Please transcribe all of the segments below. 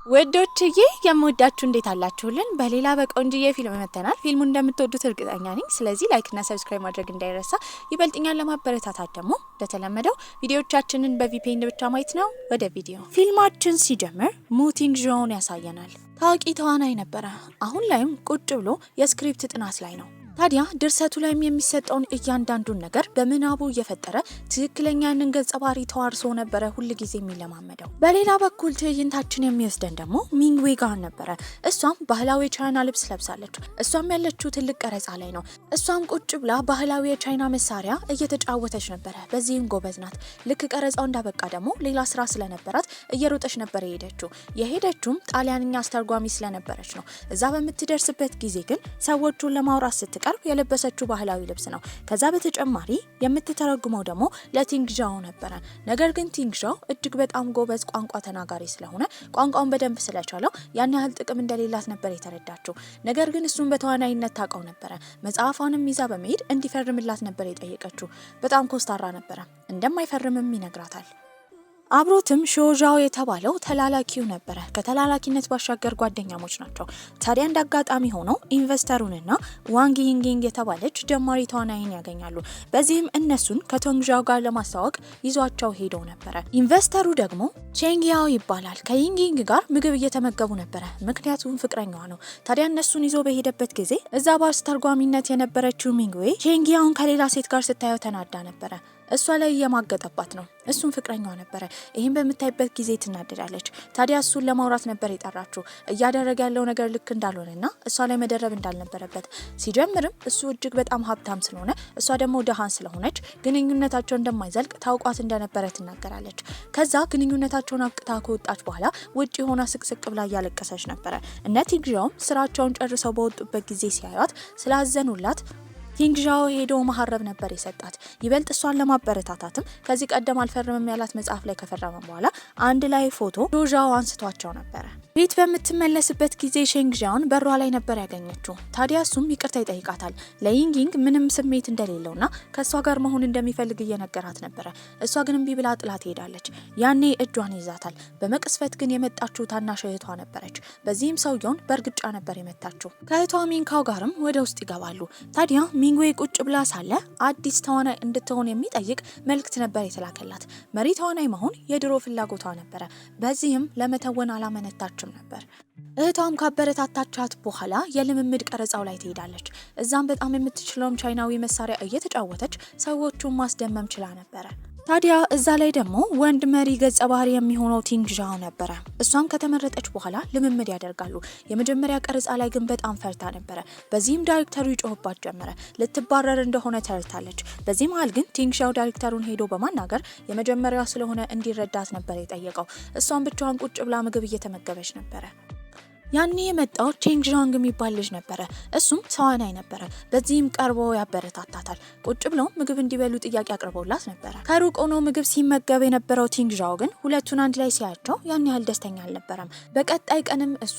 ወዶችዬ የምወዳችሁ እንዴት አላችሁልን? በሌላ በቆንጅዬ ፊልም መተናል። ፊልሙን እንደምትወዱት እርግጠኛ ነኝ። ስለዚህ ላይክ እና ሰብስክራይብ ማድረግ እንዳይረሳ። ይበልጥኛል ለማበረታታት ደግሞ እንደተለመደው ቪዲዮዎቻችንን በቪፒኤን ብቻ ማየት ነው። ወደ ቪዲዮ ፊልማችን ሲጀምር ሙቲንግ ጆን ያሳየናል። ታዋቂ ተዋናይ ነበረ። አሁን ላይም ቁጭ ብሎ የስክሪፕት ጥናት ላይ ነው። ታዲያ ድርሰቱ ላይም የሚሰጠውን እያንዳንዱን ነገር በምናቡ እየፈጠረ ትክክለኛንን ገጸ ባህሪ ተዋርሶ ነበረ ሁሉ ጊዜ የሚለማመደው። በሌላ በኩል ትዕይንታችን የሚወስደን ደግሞ ሚንግዌ ጋር ነበረ። እሷም ባህላዊ የቻይና ልብስ ለብሳለች። እሷም ያለችው ትልቅ ቀረጻ ላይ ነው። እሷም ቁጭ ብላ ባህላዊ የቻይና መሳሪያ እየተጫወተች ነበረ። በዚህም ጎበዝ ናት። ልክ ቀረጻው እንዳበቃ ደግሞ ሌላ ስራ ስለነበራት እየሮጠች ነበር የሄደችውም ጣሊያንኛ አስተርጓሚ ስለነበረች ነው። እዛ በምትደርስበት ጊዜ ግን ሰዎቹን ለማውራት ስትቀርብ የለበሰችው ባህላዊ ልብስ ነው። ከዛ በተጨማሪ የምትተረጉመው ደግሞ ለቲንግዣው ነበረ። ነገር ግን ቲንግዣው እጅግ በጣም ጎበዝ ቋንቋ ተናጋሪ ስለሆነ ቋንቋውን በደንብ ስለቻለው ያን ያህል ጥቅም እንደሌላት ነበር የተረዳችው። ነገር ግን እሱን በተዋናይነት ታውቀው ነበረ። መጽሐፏንም ይዛ በመሄድ እንዲፈርምላት ነበር የጠየቀችው። በጣም ኮስታራ ነበረ። እንደማይፈርምም ይነግራታል። አብሮትም ሾዣው የተባለው ተላላኪው ነበረ። ከተላላኪነት ባሻገር ጓደኛሞች ናቸው። ታዲያ እንዳጋጣሚ ሆነው ኢንቨስተሩንና ዋንግ ይንጊንግ የተባለች ጀማሪ ተዋናይን ያገኛሉ። በዚህም እነሱን ከቶንግዣው ጋር ለማስተዋወቅ ይዟቸው ሄደው ነበረ። ኢንቨስተሩ ደግሞ ቼንጊያው ይባላል። ከይንጊንግ ጋር ምግብ እየተመገቡ ነበረ። ምክንያቱም ፍቅረኛዋ ነው። ታዲያ እነሱን ይዞ በሄደበት ጊዜ እዛ በአስተርጓሚነት የነበረችው ሚንግዌ ቼንጊያውን ከሌላ ሴት ጋር ስታየው ተናዳ ነበረ። እሷ ላይ እየማገጠባት ነው። እሱን ፍቅረኛዋ ነበረ። ይህን በምታይበት ጊዜ ትናደዳለች። ታዲያ እሱን ለማውራት ነበር የጠራችው። እያደረገ ያለው ነገር ልክ እንዳልሆነና እሷ ላይ መደረብ እንዳልነበረበት። ሲጀምርም እሱ እጅግ በጣም ሀብታም ስለሆነ እሷ ደግሞ ደሃን ስለሆነች ግንኙነታቸው እንደማይዘልቅ ታውቋት እንደነበረ ትናገራለች። ከዛ ግንኙነታቸውን አብቅታ ከወጣች በኋላ ውጭ ሆና ስቅስቅ ብላ እያለቀሰች ነበረ። እነ ቲንግዣውም ስራቸውን ጨርሰው በወጡበት ጊዜ ሲያዩት ስላዘኑላት ቲንግዣው ሄዶ መሐረብ ነበር የሰጣት። ይበልጥ እሷን ለማበረታታትም ከዚህ ቀደም አልፈርምም ያላት መጽሐፍ ላይ ከፈረመ በኋላ አንድ ላይ ፎቶ ሾዣው አንስቷቸው ነበረ። ቤት በምትመለስበት ጊዜ ሼንግዣውን በሯ ላይ ነበር ያገኘችው። ታዲያ እሱም ይቅርታ ይጠይቃታል። ለይንጊንግ ምንም ስሜት እንደሌለውና ከእሷ ጋር መሆን እንደሚፈልግ እየነገራት ነበረ። እሷ ግን እምቢ ብላ ጥላ ትሄዳለች። ያኔ እጇን ይዛታል። በመቅስፈት ግን የመጣችው ታናሽ እህቷ ነበረች። በዚህም ሰውየውን በእርግጫ ነበር የመታችው። ከእህቷ ሚንካው ጋርም ወደ ውስጥ ይገባሉ። ታዲያ ሚንግዌ ቁጭ ብላ ሳለ አዲስ ተዋናይ እንድትሆን የሚጠይቅ መልእክት ነበር የተላከላት። መሪ ተዋናይ መሆን የድሮ ፍላጎቷ ነበረ። በዚህም ለመተወን አላመነታችም ነበር። እህቷም ካበረታታቻት በኋላ የልምምድ ቀረጻው ላይ ትሄዳለች። እዛም በጣም የምትችለውም ቻይናዊ መሳሪያ እየተጫወተች ሰዎቹን ማስደመም ችላ ነበረ። ታዲያ እዛ ላይ ደግሞ ወንድ መሪ ገጸ ባህሪ የሚሆነው ቲንግዣው ነበረ። እሷም ከተመረጠች በኋላ ልምምድ ያደርጋሉ። የመጀመሪያ ቀረጻ ላይ ግን በጣም ፈርታ ነበረ። በዚህም ዳይሬክተሩ ይጮህባት ጀመረ። ልትባረር እንደሆነ ተረድታለች። በዚህ መሀል ግን ቲንግዣው ዳይሬክተሩን ሄዶ በማናገር የመጀመሪያዋ ስለሆነ እንዲረዳት ነበር የጠየቀው። እሷም ብቻዋን ቁጭ ብላ ምግብ እየተመገበች ነበረ። ያኔ የመጣው ቼንግዣንግ የሚባል ልጅ ነበረ። እሱም ተዋናይ ነበረ። በዚህም ቀርቦ ያበረታታታል። ቁጭ ብለው ምግብ እንዲበሉ ጥያቄ አቅርበውላት ነበረ። ከሩቅ ሆኖ ምግብ ሲመገብ የነበረው ቲንግዣው ግን ሁለቱን አንድ ላይ ሲያቸው ያን ያህል ደስተኛ አልነበረም። በቀጣይ ቀንም እሷ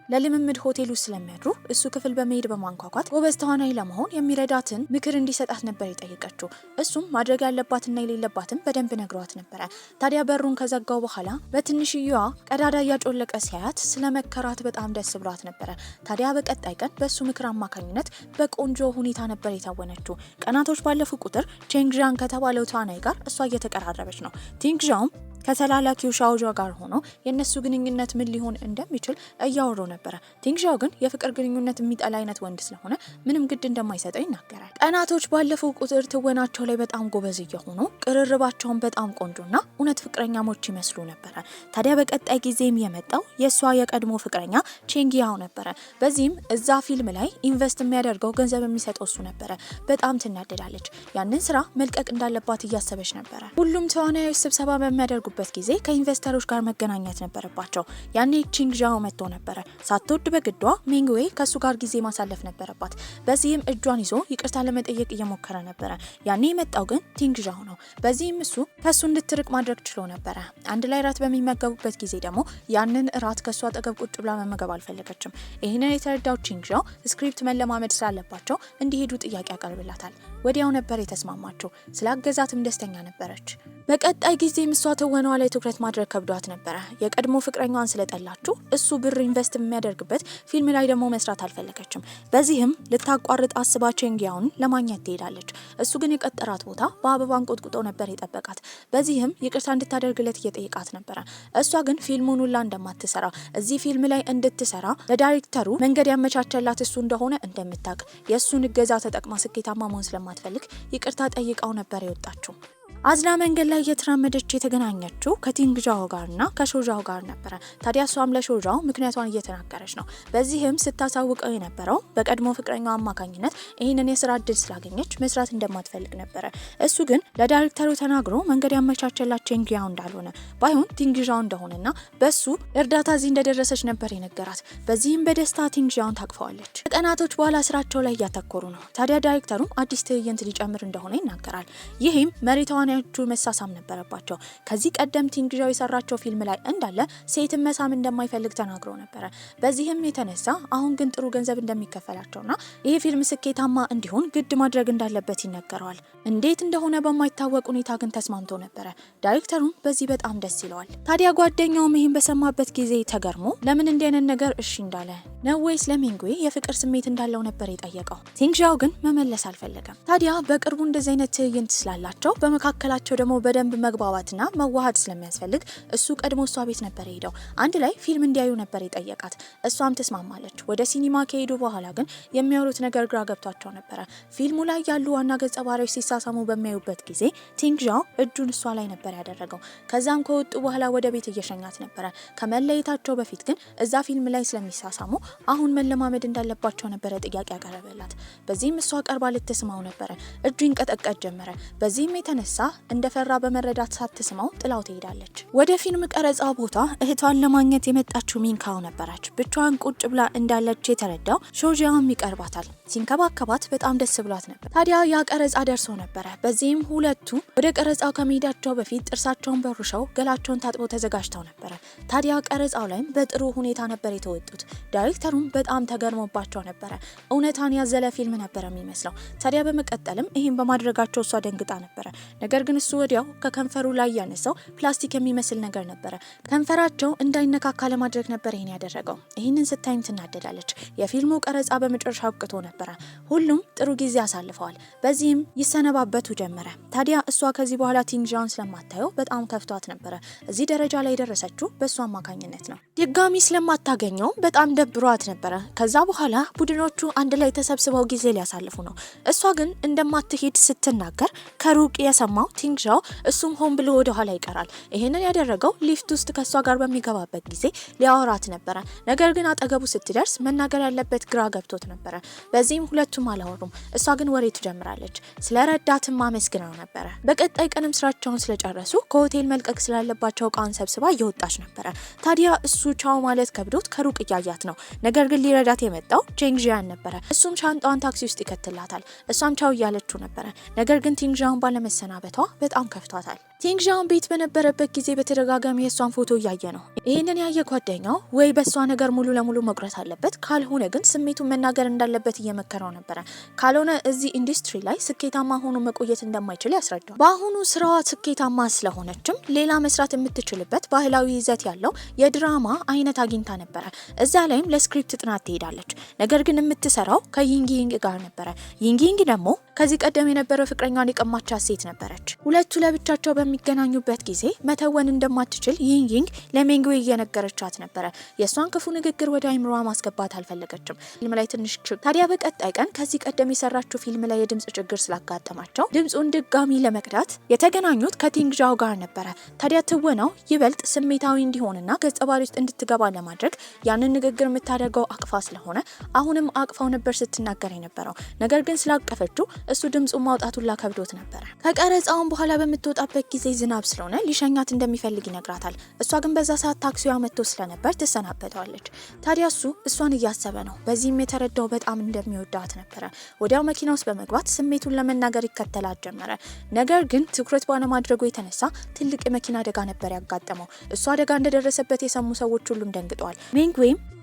ለልምምድ ሆቴሉ ስለሚያድሩ እሱ ክፍል በመሄድ በማንኳኳት ጎበዝ ተዋናይ ለመሆን የሚረዳትን ምክር እንዲሰጣት ነበር የጠየቀችው። እሱም ማድረግ ያለባትና የሌለባትን በደንብ ነግሯት ነበረ። ታዲያ በሩን ከዘጋው በኋላ በትንሽዬዋ ቀዳዳ እያጮለቀ ሲያያት ስለመከራት በጣም ደስ ብሏት ነበረ። ታዲያ በቀጣይ ቀን በሱ ምክር አማካኝነት በቆንጆ ሁኔታ ነበር የታወነችው። ቀናቶች ባለፉ ቁጥር ቼንግዣን ከተባለው ተዋናይ ጋር እሷ እየተቀራረበች ነው። ቲንግዣውም ከተላላኪው ሻውዣ ጋር ሆኖ የነሱ ግንኙነት ምን ሊሆን እንደሚችል እያወሩ ነበረ። ቲንግዣው ግን የፍቅር ግንኙነት የሚጠላ አይነት ወንድ ስለሆነ ምንም ግድ እንደማይሰጠው ይናገራል። ቀናቶች ባለፈው ቁጥር ትወናቸው ላይ በጣም ጎበዝ እየሆኑ ቅርርባቸውን በጣም ቆንጆና እውነት ፍቅረኛሞች ይመስሉ ነበረ። ታዲያ በቀጣይ ጊዜም የመጣው የእሷ የቀድሞ ፍቅረኛ ቼንጊያው ነበረ። በዚህም እዛ ፊልም ላይ ኢንቨስት የሚያደርገው ገንዘብ የሚሰጠው እሱ ነበረ። በጣም ትናደዳለች። ያንን ስራ መልቀቅ እንዳለባት እያሰበች ነበረ። ሁሉም ተዋናዮች ስብሰባ በሚያደርጉ ጊዜ ከኢንቨስተሮች ጋር መገናኘት ነበረባቸው። ያኔ ቲንግዣው መጥቶ ነበረ። ሳትወድ በግዷ ሚንግዌ ከሱ ጋር ጊዜ ማሳለፍ ነበረባት። በዚህም እጇን ይዞ ይቅርታ ለመጠየቅ እየሞከረ ነበረ። ያኔ የመጣው ግን ቲንግዣው ነው። በዚህም እሱ ከሱ እንድትርቅ ማድረግ ችሎ ነበረ። አንድ ላይ ራት በሚመገቡበት ጊዜ ደግሞ ያንን ራት ከሱ አጠገብ ቁጭ ብላ መመገብ አልፈለገችም። ይህንን የተረዳው ቲንግዣው ስክሪፕት መለማመድ ስላለባቸው እንዲሄዱ ጥያቄ ያቀርብላታል። ወዲያው ነበር የተስማማቸው። ስላገዛትም ደስተኛ ነበረች። በቀጣይ ጊዜ እሷ ትወናዋ ላይ ትኩረት ማድረግ ከብዷት ነበረ። የቀድሞ ፍቅረኛዋን ስለጠላችሁ እሱ ብር ኢንቨስት የሚያደርግበት ፊልም ላይ ደግሞ መስራት አልፈለገችም። በዚህም ልታቋርጥ አስባ ቼንጊያውን ለማግኘት ትሄዳለች። እሱ ግን የቀጠራት ቦታ በአበባን ቆጥቁጦ ነበር የጠበቃት። በዚህም ይቅርታ እንድታደርግለት እየጠየቃት ነበረ። እሷ ግን ፊልሙን ሁላ እንደማትሰራ እዚህ ፊልም ላይ እንድትሰራ ለዳይሬክተሩ መንገድ ያመቻቸላት እሱ እንደሆነ እንደምታውቅ የእሱን እገዛ ተጠቅማ ስኬታማ መሆን ስለማትፈልግ ይቅርታ ጠይቃው ነበር የወጣችው። አዝና መንገድ ላይ እየተራመደች የተገናኘችው ከቲንግዣው ጋርና ከሾጃው ጋር ነበረ። ታዲያ እሷም ለሾጃው ምክንያቷን እየተናገረች ነው። በዚህም ስታሳውቀው የነበረው በቀድሞ ፍቅረኛው አማካኝነት ይህንን የስራ እድል ስላገኘች መስራት እንደማትፈልግ ነበረ። እሱ ግን ለዳይሬክተሩ ተናግሮ መንገድ ያመቻቸላት ቼንጊያው እንዳልሆነ ባይሆን ቲንግዣው እንደሆነና በሱ እርዳታ እዚህ እንደደረሰች ነበር የነገራት። በዚህም በደስታ ቲንግዣውን ታቅፈዋለች። ከቀናቶች በኋላ ስራቸው ላይ እያተኮሩ ነው። ታዲያ ዳይሬክተሩም አዲስ ትዕይንት ሊጨምር እንደሆነ ይናገራል። ይህም መሬቷን ያጁ መሳሳም ነበረባቸው። ከዚህ ቀደም ቲንግዣው የሰራቸው ፊልም ላይ እንዳለ ሴትን መሳም እንደማይፈልግ ተናግሮ ነበረ። በዚህም የተነሳ አሁን ግን ጥሩ ገንዘብ እንደሚከፈላቸውና ይህ ፊልም ስኬታማ እንዲሆን ግድ ማድረግ እንዳለበት ይነገረዋል። እንዴት እንደሆነ በማይታወቅ ሁኔታ ግን ተስማምቶ ነበረ። ዳይሬክተሩም በዚህ በጣም ደስ ይለዋል። ታዲያ ጓደኛውም ይህን በሰማበት ጊዜ ተገርሞ ለምን እንዲህ አይነት ነገር እሺ እንዳለ ነው ወይስ ለሚንጉዌ የፍቅር ስሜት እንዳለው ነበር የጠየቀው። ቲንግዣው ግን መመለስ አልፈለገም። ታዲያ በቅርቡ እንደዚህ አይነት ትዕይንት ስላላቸው በመካከላቸው ደግሞ በደንብ መግባባትና መዋሃድ ስለሚያስፈልግ እሱ ቀድሞ እሷ ቤት ነበር ሄደው አንድ ላይ ፊልም እንዲያዩ ነበር የጠየቃት። እሷም ተስማማለች። ወደ ሲኒማ ከሄዱ በኋላ ግን የሚያወሩት ነገር ግራ ገብቷቸው ነበረ። ፊልሙ ላይ ያሉ ዋና ገጸ ባህሪዎች ሲሳሳሙ በሚያዩበት ጊዜ ቲንግዣው እጁን እሷ ላይ ነበር ያደረገው። ከዛም ከወጡ በኋላ ወደ ቤት እየሸኛት ነበረ። ከመለየታቸው በፊት ግን እዛ ፊልም ላይ ስለሚሳሳሙ አሁን መለማመድ እንዳለባቸው ነበረ ጥያቄ ያቀረበላት። በዚህም እሷ ቀርባ ልትስማው ነበረ። እጁ ይንቀጠቀጥ ጀመረ። በዚህም የተነሳ እንደፈራ በመረዳት ሳትስማው ጥላው ትሄዳለች። ወደ ፊልም ቀረጻ ቦታ እህቷን ለማግኘት የመጣችው ሚንካው ነበረች። ብቻዋን ቁጭ ብላ እንዳለች የተረዳው ሾጂያም ይቀርባታል። ሲንከባከባት በጣም ደስ ብሏት ነበር። ታዲያ ያ ቀረጻ ደርሶ ነበረ። በዚህም ሁለቱ ወደ ቀረጻው ከመሄዳቸው በፊት ጥርሳቸውን በሩሸው ገላቸውን ታጥበው ተዘጋጅተው ነበረ። ታዲያ ቀረጻው ላይም በጥሩ ሁኔታ ነበር የተወጡት። ዳይሬክተሩም በጣም ተገርሞባቸው ነበረ። እውነታን ያዘለ ፊልም ነበር የሚመስለው። ታዲያ በመቀጠልም ይህን በማድረጋቸው እሷ ደንግጣ ነበረ። ነገር ግን እሱ ወዲያው ከከንፈሩ ላይ ያነሳው ፕላስቲክ የሚመስል ነገር ነበረ። ከንፈራቸው እንዳይነካካ ለማድረግ ነበር ይህን ያደረገው። ይህንን ስታይም ትናደዳለች። የፊልሙ ቀረጻ በመጨረሻ አብቅቶ ነበረ። ሁሉም ጥሩ ጊዜ አሳልፈዋል። በዚህም ይሰነባበቱ ጀመረ። ታዲያ እሷ ከዚህ በኋላ ቲንግዣውን ስለማታየው በጣም ከፍቷት ነበረ። እዚህ ደረጃ ላይ የደረሰችው በእሱ አማካኝነት ነው። ድጋሚ ስለማታገኘው በጣም ደብሯት ነበረ። ከዛ በኋላ ቡድኖቹ አንድ ላይ ተሰብስበው ጊዜ ሊያሳልፉ ነው። እሷ ግን እንደማትሄድ ስትናገር ከሩቅ የሰማው ቲንግዣው እሱም ሆን ብሎ ወደ ኋላ ይቀራል። ይሄንን ያደረገው ሊፍት ውስጥ ከሷ ጋር በሚገባበት ጊዜ ሊያወራት ነበረ። ነገር ግን አጠገቡ ስትደርስ መናገር ያለበት ግራ ገብቶት ነበረ። በዚህም ሁለቱም አላወሩም። እሷ ግን ወሬ ትጀምራለች። ስለረዳትም አመስግነው ነበረ። በቀጣይ ቀንም ስራቸውን ስለጨረሱ ከሆቴል መልቀቅ ስላለባቸው እቃውን ሰብስባ እየወጣች ነበረ። ታዲያ እሱ ቻው ማለት ከብዶት ከሩቅ እያያት ነው። ነገር ግን ሊረዳት የመጣው ቼንግዢያን ነበረ። እሱም ሻንጣዋን ታክሲ ውስጥ ይከትላታል። እሷም ቻው እያለችው ነበረ። ነገር ግን ቲንግዣውን ባለመሰናበቷ በጣም ከፍቷታል። ቲንግዣውን ቤት በነበረበት ጊዜ በተደጋጋሚ የሷን ፎቶ እያየ ነው። ይህንን ያየ ጓደኛው ወይ በሷ ነገር ሙሉ ለሙሉ መቁረጥ አለበት፣ ካልሆነ ግን ስሜቱን መናገር እንዳለበት እየመከረው ነበረ። ካልሆነ እዚህ ኢንዱስትሪ ላይ ስኬታማ ሆኖ መቆየት እንደማይችል ያስረዳው። በአሁኑ ስራዋ ስኬታማ ስለሆነችም ሌላ መስራት የምትችልበት ባህላዊ ይዘት ያለው የድራማ አይነት አግኝታ ነበረ። እዛ ላይም ለስክሪፕት ጥናት ትሄዳለች። ነገር ግን የምትሰራው ከይንጊንግ ጋር ነበረ። ይንጊንግ ደግሞ ከዚህ ቀደም የነበረው ፍቅረኛዋን የቀማቻት ሴት ነበረች። ሁለቱ ለብቻቸው በሚገናኙበት ጊዜ መተወን እንደማትችል ይንጊንግ ለሜንግዌ እየነገረቻት ነበረ። የእሷን ክፉ ንግግር ወደ አይምሮዋ ማስገባት አልፈለገችም። ፊልም ላይ ትንሽ ታዲያ በቀጣይ ቀን ከዚህ ቀደም የሰራችው ፊልም ላይ የድምጽ ችግር ስላጋጠማቸው ድምጹን ድጋሚ ለመቅዳት የተገናኙት ከቲንግዣው ጋር ነበረ። ታዲያ ትወናው ይበልጥ ስሜታዊ እንዲሆንና ገጸ ባህሪ ውስጥ እንድትገባ ለማድረግ ያንን ንግግር የምታደርገው አቅፋ ስለሆነ አሁንም አቅፋው ነበር ስትናገር የነበረው። ነገር ግን ስላቀፈችው እሱ ድምጹን ማውጣቱን ላከብዶት ነበረ። ከቀረጻውን በኋላ በምትወጣበት ጊዜ ዝናብ ስለሆነ ሊሸኛት እንደሚፈልግ ይነግራታል። እሷ ግን በዛ ሰዓት ታክሲዋ መጥቶ ስለነበር ትሰናበተዋለች። ታዲያ እሱ እሷን እያሰበ ነው። በዚህም የተረዳው በጣም እንደሚወዳት ነበረ። ወዲያው መኪና ውስጥ በመግባት ስሜቱን ለመናገር ይከተላት ጀመረ። ነገር ግን ትኩረት ባለማድረጉ የተነሳ ትልቅ የመኪና አደጋ ነበር ያጋጠመው። እሱ አደጋ እንደደረሰበት የሰሙ ሰዎች ሁሉም ደንግጠዋል።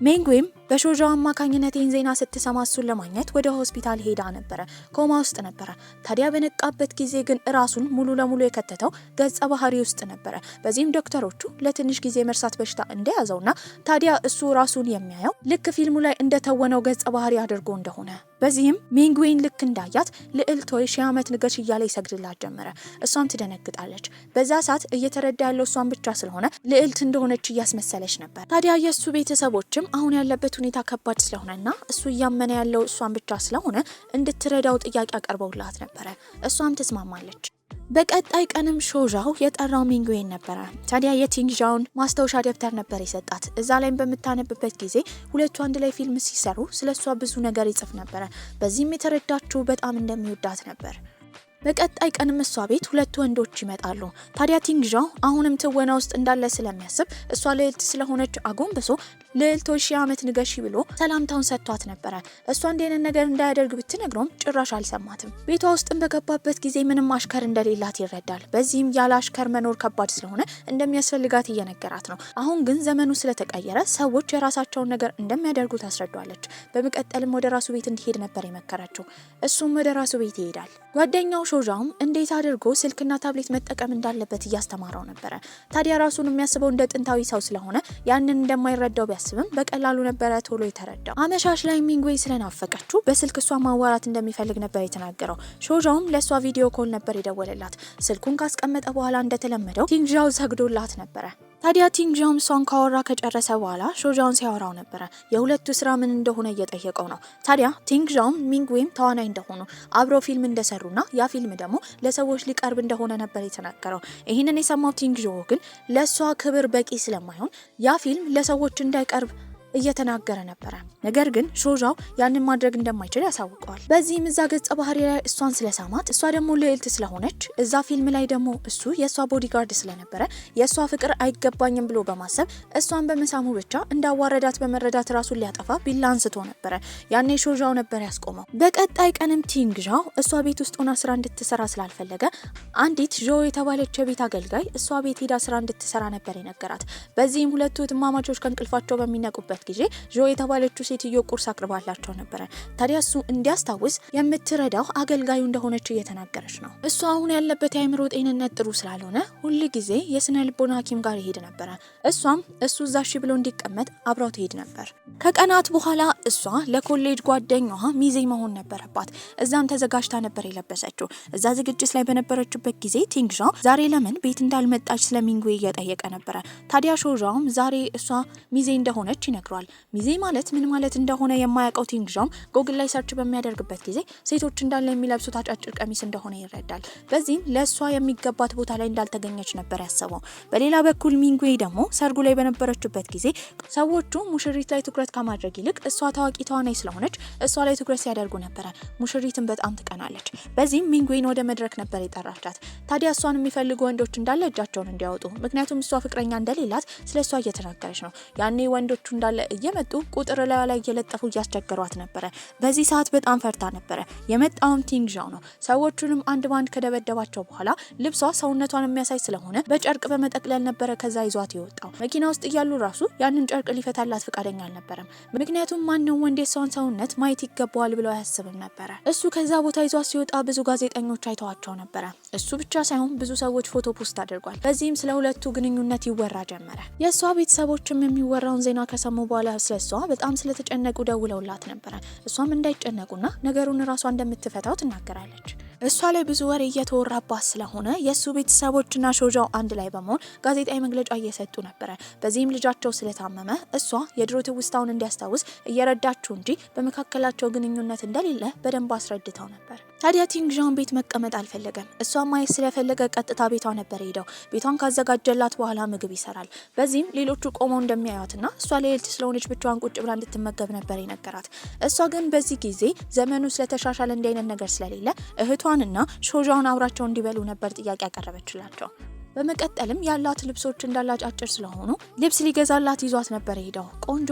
ሜንግዌም በሾጃው አማካኝነት ይህን ዜና ስትሰማ እሱን ለማግኘት ወደ ሆስፒታል ሄዳ ነበረ። ኮማ ውስጥ ነበረ። ታዲያ በነቃበት ጊዜ ግን ራሱን ሙሉ ለሙሉ የከተተው ገጸ ባህሪ ውስጥ ነበረ። በዚህም ዶክተሮቹ ለትንሽ ጊዜ መርሳት በሽታ እንደያዘውና ታዲያ እሱ ራሱን የሚያየው ልክ ፊልሙ ላይ እንደተወነው ገጸ ባህሪ አድርጎ እንደሆነ በዚህም ሚንጉዌን ልክ እንዳያት ልዕልት ሆይ ሺህ ዓመት ንገሽ እያለ ይሰግድላት ጀመረ። እሷም ትደነግጣለች። በዛ ሰዓት እየተረዳ ያለው እሷን ብቻ ስለሆነ ልዕልት እንደሆነች እያስመሰለች ነበር። ታዲያ የእሱ ቤተሰቦችም አሁን ያለበት ሁኔታ ከባድ ስለሆነና እሱ እያመነ ያለው እሷን ብቻ ስለሆነ እንድትረዳው ጥያቄ አቀርበውላት ነበረ። እሷም ትስማማለች። በቀጣይ ቀንም ሾጃው የጠራው ሚንጉዌን ነበረ። ታዲያ የቲንግዣውን ማስታወሻ ደብተር ነበር የሰጣት። እዛ ላይም በምታነብበት ጊዜ ሁለቱ አንድ ላይ ፊልም ሲሰሩ ስለሷ ብዙ ነገር ይጽፍ ነበረ። በዚህም የተረዳችው በጣም እንደሚወዳት ነበር። በቀጣይ ቀንም እሷ ቤት ሁለት ወንዶች ይመጣሉ። ታዲያ ቲንግዣው አሁንም ትወና ውስጥ እንዳለ ስለሚያስብ እሷ ልዕልት ስለሆነች አጎንብሶ ልዕልቶች ሺህ ዓመት ንገሺ ብሎ ሰላምታውን ሰጥቷት ነበረ። እሷ እንደነ ነገር እንዳያደርግ ብትነግረውም ጭራሽ አልሰማትም። ቤቷ ውስጥም በገባበት ጊዜ ምንም አሽከር እንደሌላት ይረዳል። በዚህም ያለ አሽከር መኖር ከባድ ስለሆነ እንደሚያስፈልጋት እየነገራት ነው። አሁን ግን ዘመኑ ስለተቀየረ ሰዎች የራሳቸውን ነገር እንደሚያደርጉ ታስረዷለች። በመቀጠልም ወደ ራሱ ቤት እንዲሄድ ነበር የመከረችው። እሱም ወደ ራሱ ቤት ይሄዳል። ጓደኛው ሾጃውም እንዴት አድርጎ ስልክና ታብሌት መጠቀም እንዳለበት እያስተማረው ነበረ። ታዲያ ራሱን የሚያስበው እንደ ጥንታዊ ሰው ስለሆነ ያንን እንደማይረዳው ቢያስብም በቀላሉ ነበረ ቶሎ የተረዳው። አመሻሽ ላይ ሚንጉዌ ስለናፈቀችው በስልክ እሷ ማዋራት እንደሚፈልግ ነበር የተናገረው። ሾጃውም ለእሷ ቪዲዮ ኮል ነበር የደወለላት። ስልኩን ካስቀመጠ በኋላ እንደተለመደው ቲንግዣው ሰግዶላት ነበረ። ታዲያ ቲንግዣውም እሷን ካወራ ከጨረሰ በኋላ ሾጃውን ሲያወራው ነበረ። የሁለቱ ስራ ምን እንደሆነ እየጠየቀው ነው። ታዲያ ቲንግዣውም ሚንጉዌም ተዋናይ እንደሆኑ አብረው ፊልም እንደሰሩና ያ ፊልም ደግሞ ለሰዎች ሊቀርብ እንደሆነ ነበር የተናገረው። ይህንን የሰማው ቲንግዣው ግን ለሷ ክብር በቂ ስለማይሆን ያ ፊልም ለሰዎች እንዳይቀርብ እየተናገረ ነበረ። ነገር ግን ሾጃው ያንን ማድረግ እንደማይችል ያሳውቀዋል። በዚህም እዛ ገጸ ባህሪ ላይ እሷን ስለሳማት እሷ ደግሞ ልዕልት ስለሆነች እዛ ፊልም ላይ ደግሞ እሱ የእሷ ቦዲጋርድ ስለነበረ የእሷ ፍቅር አይገባኝም ብሎ በማሰብ እሷን በመሳሙ ብቻ እንዳዋረዳት በመረዳት ራሱን ሊያጠፋ ቢላ አንስቶ ነበረ። ያኔ ሾጃው ነበር ያስቆመው። በቀጣይ ቀንም ቲንግዣው እሷ ቤት ውስጥ ሆና ስራ እንድትሰራ ስላልፈለገ አንዲት ዦ የተባለች የቤት አገልጋይ እሷ ቤት ሄዳ ስራ እንድትሰራ ነበር የነገራት። በዚህም ሁለቱ እህትማማቾች ከእንቅልፋቸው በሚነቁበት ጊዜ ዦ የተባለችው ሴትዮ ቁርስ አቅርባላቸው ነበረ። ታዲያ እሱ እንዲያስታውስ የምትረዳው አገልጋዩ እንደሆነች እየተናገረች ነው። እሱ አሁን ያለበት የአእምሮ ጤንነት ጥሩ ስላልሆነ ሁል ጊዜ የስነ ልቦና ሐኪም ጋር ይሄድ ነበረ። እሷም እሱ እዛ እሺ ብሎ እንዲቀመጥ አብራው ትሄድ ነበር። ከቀናት በኋላ እሷ ለኮሌጅ ጓደኛዋ ሚዜ መሆን ነበረባት። እዛም ተዘጋጅታ ነበር የለበሰችው። እዛ ዝግጅት ላይ በነበረችበት ጊዜ ቲንግዣው ዛሬ ለምን ቤት እንዳልመጣች ስለሚንጉዌ እየጠየቀ ነበረ። ታዲያ ሾጃውም ዛሬ እሷ ሚዜ እንደሆነች ይነግሯል። ሚዜ ማለት ምን ማለት እንደሆነ የማያውቀው ቲንግዣው ጎግል ላይ ሰርች በሚያደርግበት ጊዜ ሴቶች እንዳለ የሚለብሱት አጫጭር ቀሚስ እንደሆነ ይረዳል። በዚህም ለእሷ የሚገባት ቦታ ላይ እንዳልተገኘች ነበር ያሰበው። በሌላ በኩል ሚንጉዌ ደግሞ ሰርጉ ላይ በነበረችበት ጊዜ ሰዎቹ ሙሽሪት ላይ ትኩረት ከማድረግ ይልቅ እሷ ታዋቂ ተዋናይ ስለሆነች እሷ ላይ ትኩረት ሲያደርጉ ነበረ። ሙሽሪትን በጣም ትቀናለች። በዚህም ሚንጉዌን ወደ መድረክ ነበር የጠራቻት። ታዲያ እሷን የሚፈልጉ ወንዶች እንዳለ እጃቸውን እንዲያወጡ፣ ምክንያቱም እሷ ፍቅረኛ እንደሌላት ስለ እሷ እየተናገረች ነው። ያኔ ወንዶቹ እንዳለ እየመጡ ቁጥር ላይ እየለጠፉ እያስቸገሯት ነበረ። በዚህ ሰዓት በጣም ፈርታ ነበረ። የመጣውም ቲንግዣው ነው። ሰዎቹንም አንድ ባንድ ከደበደባቸው በኋላ ልብሷ ሰውነቷን የሚያሳይ ስለሆነ በጨርቅ በመጠቅለል ነበረ ከዛ ይዟት የወጣው። መኪና ውስጥ እያሉ ራሱ ያንን ጨርቅ ሊፈታላት ፍቃደኛ አልነበረም። ምክንያቱም ማንም ወንድ የሰውን ሰውነት ማየት ይገባዋል ብሎ አያስብም ነበረ። እሱ ከዛ ቦታ ይዟት ሲወጣ ብዙ ጋዜጠኞች አይተዋቸው ነበረ። እሱ ብቻ ሳይሆን ብዙ ሰዎች ፎቶ ፖስት አድርጓል። በዚህም ስለ ሁለቱ ግንኙነት ይወራ ጀመረ። የእሷ ቤተሰቦችም የሚወራውን ዜና ከሰሙ በኋላ ስለሷ በጣም ስለተጨነቁ ደውለውላት ነበረ። እሷም እንዳይጨነቁና ነገሩን ራሷ እንደምትፈታው ትናገራለች። እሷ ላይ ብዙ ወሬ እየተወራባት ስለሆነ የሱ ቤተሰቦችና ሾጃው አንድ ላይ በመሆን ጋዜጣዊ መግለጫ እየሰጡ ነበረ። በዚህም ልጃቸው ስለታመመ እሷ የድሮ ትውስታውን እንዲያስታውስ እየረዳችው እንጂ በመካከላቸው ግንኙነት እንደሌለ በደንብ አስረድተው ነበር። ታዲያ ቲንግዣውን ቤት መቀመጥ አልፈለገም። እሷ ማየት ስለፈለገ ቀጥታ ቤቷ ነበር ሄደው። ቤቷን ካዘጋጀላት በኋላ ምግብ ይሰራል። በዚህም ሌሎቹ ቆመው እንደሚያዩትና እሷ ልዕልት ስለሆነች ብቻዋን ቁጭ ብላ እንድትመገብ ነበር የነገራት። እሷ ግን በዚህ ጊዜ ዘመኑ ስለተሻሻለ እንዲህ አይነት ነገር ስለሌለ እህቷንና ሾጃውን አብራቸው እንዲበሉ ነበር ጥያቄ ያቀረበችላቸው። በመቀጠልም ያላት ልብሶች እንዳላጫጭር ስለሆኑ ልብስ ሊገዛላት ይዟት ነበር ሄደው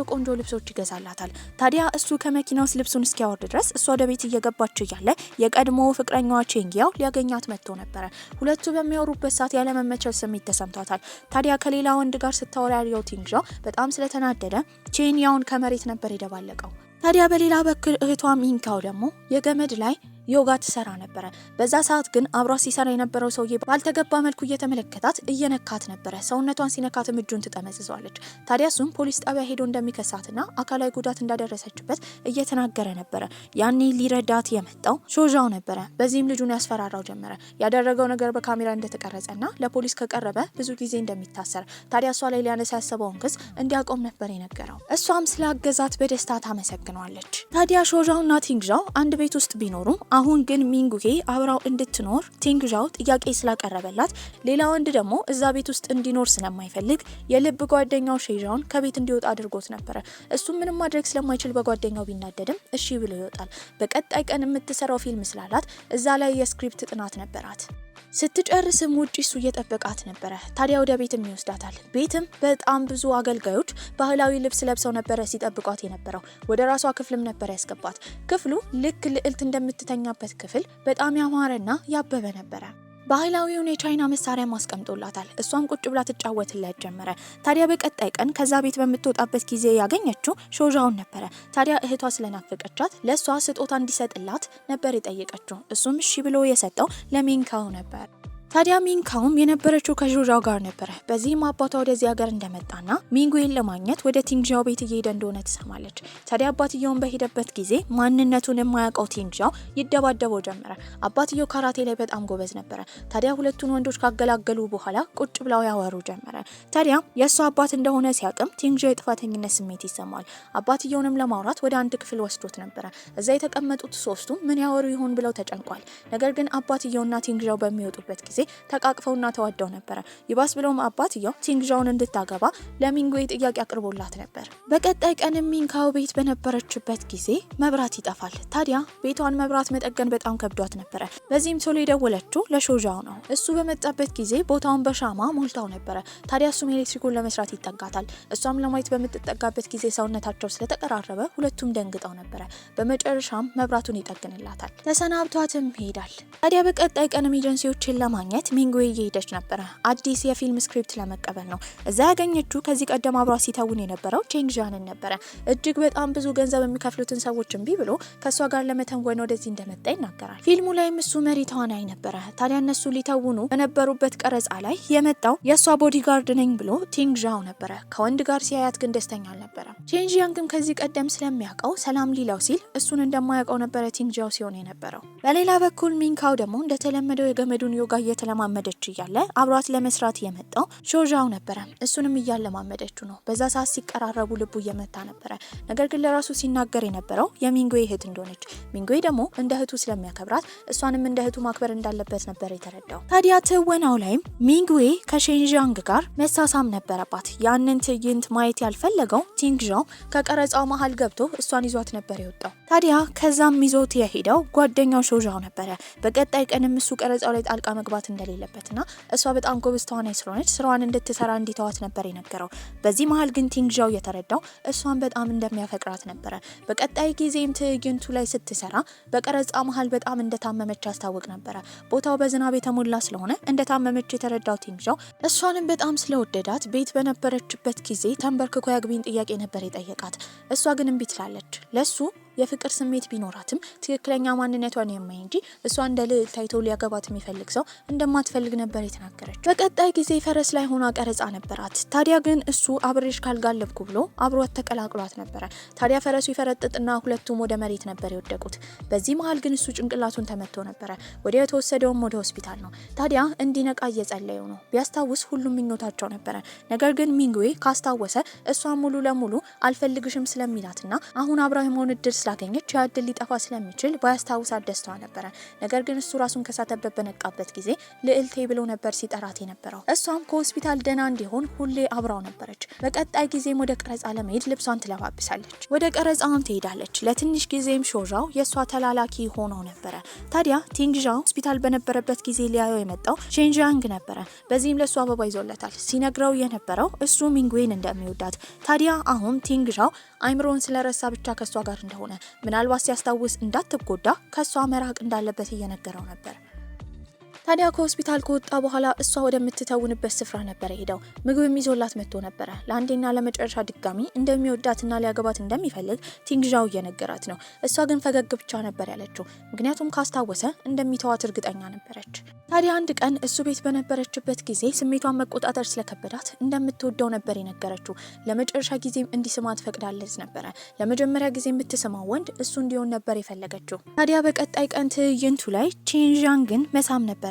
ቆንጆ ልብሶች ይገዛላታል። ታዲያ እሱ ከመኪናው ውስጥ ልብሱን እስኪያወርድ ድረስ እሷ ወደ ቤት እየገባች እያለ የቀድሞ ፍቅረኛዋ ቼንጊያው ሊያገኛት መጥቶ ነበር። ሁለቱ በሚያወሩበት ሰዓት ያለመመቸት ስሜት ተሰምቷታል። ታዲያ ከሌላ ወንድ ጋር ስታወራ ያለው ቲንግዣው በጣም ስለተናደደ ቼንያውን ከመሬት ነበር የደባለቀው። ታዲያ በሌላ በኩል እህቷ ሚንካው ደግሞ የገመድ ላይ ዮጋ ትሰራ ነበር። በዛ ሰዓት ግን አብሯ ሲሰራ የነበረው ሰውዬ ባልተገባ መልኩ እየተመለከታት እየነካት ነበር። ሰውነቷን ሲነካትም እጁን ትጠመዝዟለች። ታዲያ እሱም ፖሊስ ጣቢያ ሄዶ እንደሚከሳትና አካላዊ ጉዳት እንዳደረሰችበት እየተናገረ ነበር። ያኔ ሊረዳት የመጣው ሾዣው ነበር። በዚህም ልጁን ያስፈራራው ጀመረ። ያደረገው ነገር በካሜራ እንደተቀረጸና ለፖሊስ ከቀረበ ብዙ ጊዜ እንደሚታሰር፣ ታዲያ እሷ ላይ ሊያነሳ ያሰበውን ክስ እንዲያቆም ነበር የነገረው። እሷም ስላገዛት በደስታ ታመሰግነዋለች። ታዲያ ሾዣውና ቲንግዣው አንድ ቤት ውስጥ ቢኖሩም አሁን ግን ሚንጉሄ አብራው እንድትኖር ቲንግዣው ጥያቄ ስላቀረበላት ሌላ ወንድ ደግሞ እዛ ቤት ውስጥ እንዲኖር ስለማይፈልግ የልብ ጓደኛው ሼዣውን ከቤት እንዲወጣ አድርጎት ነበር። እሱም ምንም ማድረግ ስለማይችል በጓደኛው ቢናደድም እሺ ብሎ ይወጣል። በቀጣይ ቀን የምትሰራው ፊልም ስላላት እዛ ላይ የስክሪፕት ጥናት ነበራት። ስትጨርስም ውጪ እሱ እየጠበቃት ነበረ። ታዲያ ወደ ቤትም ይወስዳታል። ቤትም በጣም ብዙ አገልጋዮች ባህላዊ ልብስ ለብሰው ነበረ ሲጠብቋት የነበረው። ወደ ራሷ ክፍልም ነበረ ያስገባት። ክፍሉ ልክ ልዕልት እንደምትተኛበት ክፍል በጣም ያማረና ያበበ ነበረ። ባህላዊውን የቻይና መሳሪያ ማስቀምጦላታል። እሷም ቁጭ ብላ ትጫወትለት ጀመረ። ታዲያ በቀጣይ ቀን ከዛ ቤት በምትወጣበት ጊዜ ያገኘችው ሾዣውን ነበረ። ታዲያ እህቷ ስለናፈቀቻት ለሷ ስጦታ እንዲሰጥላት ነበር የጠየቀችው። እሱም እሺ ብሎ የሰጠው ለሚንካው ነበር። ታዲያ ሚንካውም የነበረችው ከሾዣው ጋር ነበረ። በዚህም አባቷ ወደዚህ ሀገር እንደመጣና ሚንጉዌን ለማግኘት ወደ ቲንግዣው ቤት እየሄደ እንደሆነ ትሰማለች። ታዲያ አባትየውን በሄደበት ጊዜ ማንነቱን የማያውቀው ቲንግዣው ይደባደበው ጀመረ። አባትየው ካራቴ ላይ በጣም ጎበዝ ነበረ። ታዲያ ሁለቱን ወንዶች ካገላገሉ በኋላ ቁጭ ብለው ያወሩ ጀመረ። ታዲያ የእሱ አባት እንደሆነ ሲያቅም ቲንግዣው የጥፋተኝነት ስሜት ይሰማል። አባትየውንም ለማውራት ወደ አንድ ክፍል ወስዶት ነበረ። እዛ የተቀመጡት ሶስቱም ምን ያወሩ ይሆን ብለው ተጨንቋል። ነገር ግን አባትየውና ቲንግዣው በሚወጡበት ጊዜ ተቃቅፈውና ተዋደው ነበር። ይባስ ብለውም አባትየው ቲንግዣውን እንድታገባ ለሚንጉዌ ጥያቄ አቅርቦላት ነበር። በቀጣይ ቀን ሚንካው ቤት በነበረችበት ጊዜ መብራት ይጠፋል። ታዲያ ቤቷን መብራት መጠገን በጣም ከብዷት ነበር። በዚህም ቶሎ የደወለችው ለሾዣው ነው። እሱ በመጣበት ጊዜ ቦታውን በሻማ ሞልታው ነበር። ታዲያ እሱም ኤሌክትሪኩን ለመስራት ይጠጋታል። እሷም ለማየት በምትጠጋበት ጊዜ ሰውነታቸው ስለተቀራረበ ሁለቱም ደንግጠው ነበር። በመጨረሻም መብራቱን ይጠግንላታል። ተሰናብቷትም ይሄዳል። ታዲያ በቀጣይ ቀን ኤጀንሲዎችን ለማግኘት ሚንጉዌ እየሄደች ነበረ። አዲስ የፊልም ስክሪፕት ለመቀበል ነው። እዛ ያገኘችው ከዚህ ቀደም አብሯ ሲተውን የነበረው ቼንግዣንን ነበረ። እጅግ በጣም ብዙ ገንዘብ የሚከፍሉትን ሰዎች እምቢ ብሎ ከእሷ ጋር ለመተወን ወደዚህ እንደመጣ ይናገራል። ፊልሙ ላይም እሱ መሪ ተዋናይ ነበረ። ታዲያ እነሱ ሊተውኑ በነበሩበት ቀረጻ ላይ የመጣው የእሷ ቦዲጋርድ ነኝ ብሎ ቲንግዣው ነበረ። ከወንድ ጋር ሲያያት ግን ደስተኛ አልነበረም። ቼንግዣንግም ከዚህ ቀደም ስለሚያውቀው ሰላም ሊለው ሲል እሱን እንደማያውቀው ነበረ ቲንግዣው ሲሆን የነበረው። በሌላ በኩል ሚንካው ደግሞ እንደተለመደው የገመዱን ዮጋ እየተለማመደች እያለ አብሯት ለመስራት የመጣው ሾዣው ነበረ። እሱንም እያለማመደችው ነው። በዛ ሰዓት ሲቀራረቡ ልቡ እየመታ ነበረ። ነገር ግን ለራሱ ሲናገር የነበረው የሚንጉዌ እህት እንደሆነች፣ ሚንጉዌ ደግሞ እንደ እህቱ ስለሚያከብራት እሷንም እንደ እህቱ ማክበር እንዳለበት ነበር የተረዳው። ታዲያ ትወናው ላይም ሚንጉዌ ከሼንዣንግ ጋር መሳሳም ነበረባት። ያንን ትዕይንት ማየት ያልፈለገው ቲንግዣው ከቀረጻው መሀል ገብቶ እሷን ይዟት ነበር የወጣው። ታዲያ ከዛም ይዞት የሄደው ጓደኛው ሾዣው ነበረ። በቀጣይ ቀንም እሱ ቀረጻው ላይ ጣልቃ መግባት እንደሌለበትና እሷ በጣም ጎበዝ ተዋናይ ስለሆነች ስራዋን እንድትሰራ እንዲተዋት ነበር የነገረው። በዚህ መሀል ግን ቲንግዣው የተረዳው እሷን በጣም እንደሚያፈቅራት ነበረ። በቀጣይ ጊዜም ትዕይንቱ ላይ ስትሰራ በቀረጻ መሀል በጣም እንደታመመች ያስታውቅ ነበረ። ቦታው በዝናብ የተሞላ ስለሆነ እንደታመመች የተረዳው ቲንግዣው እሷንም በጣም ስለወደዳት ቤት በነበረችበት ጊዜ ተንበርክኮ ያግቢን ጥያቄ ነበር የጠየቃት። እሷ ግን እምቢ ትላለች። ለሱ የፍቅር ስሜት ቢኖራትም ትክክለኛ ማንነቷን የማይ እንጂ እሷ እንደ ልዕልት ታይቶ ሊያገባት የሚፈልግ ሰው እንደማትፈልግ ነበር የተናገረች። በቀጣይ ጊዜ ፈረስ ላይ ሆና ቀረጻ ነበራት። ታዲያ ግን እሱ አብሬሽ ካልጋለብኩ ብሎ አብሯት ተቀላቅሏት ነበረ። ታዲያ ፈረሱ ይፈረጥጥና ሁለቱም ወደ መሬት ነበር የወደቁት። በዚህ መሀል ግን እሱ ጭንቅላቱን ተመቶ ነበረ። ወዲያው የተወሰደውም ወደ ሆስፒታል ነው። ታዲያ እንዲነቃ እየጸለዩ ነው። ቢያስታውስ ሁሉም ምኞታቸው ነበረ። ነገር ግን ሚንጉዌ ካስታወሰ እሷ ሙሉ ለሙሉ አልፈልግሽም ስለሚላትና አሁን አብራ የመሆን እድል ስላገኘች ያ እድል ሊጠፋ ስለሚችል ባያስታውሳት ደስታዋ ነበረ። ነገር ግን እሱ ራሱን ከሳተበት በነቃበት ጊዜ ልዕልቴ ብሎ ነበር ሲጠራት የነበረው። እሷም ከሆስፒታል ደህና እንዲሆን ሁሌ አብራው ነበረች። በቀጣይ ጊዜም ወደ ቀረጻ ለመሄድ ልብሷን ትለባብሳለች። ወደ ቀረጻውም ትሄዳለች። ለትንሽ ጊዜም ሾዣው የእሷ ተላላኪ ሆኖ ነበረ። ታዲያ ቲንግዣው ሆስፒታል በነበረበት ጊዜ ሊያየው የመጣው ሼንጂያንግ ነበረ። በዚህም ለእሱ አበባ ይዞለታል። ሲነግረው የነበረው እሱ ሚንጉዌን እንደሚወዳት። ታዲያ አሁን ቲንግዣው አይምሮን ስለረሳ ብቻ ከሷ ጋር እንደሆነ ምናልባት ሲያስታውስ እንዳትጎዳ ከሷ መራቅ እንዳለበት እየነገረው ነበር። ታዲያ ከሆስፒታል ከወጣ በኋላ እሷ ወደምትተውንበት ስፍራ ነበር ሄደው ምግብ ይዞላት መጥቶ ነበር። ለአንዴና ለመጨረሻ ድጋሚ እንደሚወዳትና ሊያገባት እንደሚፈልግ ቲንግዣው እየነገራት ነው። እሷ ግን ፈገግ ብቻ ነበር ያለችው፣ ምክንያቱም ካስታወሰ እንደሚተዋት እርግጠኛ ነበረች። ታዲያ አንድ ቀን እሱ ቤት በነበረችበት ጊዜ ስሜቷን መቆጣጠር ስለከበዳት እንደምትወደው ነበር የነገረችው። ለመጨረሻ ጊዜም እንዲስማት ፈቅዳለች ነበረ። ለመጀመሪያ ጊዜ የምትስማው ወንድ እሱ እንዲሆን ነበር የፈለገችው። ታዲያ በቀጣይ ቀን ትዕይንቱ ላይ ቼንዣንግን መሳም ነበረባት።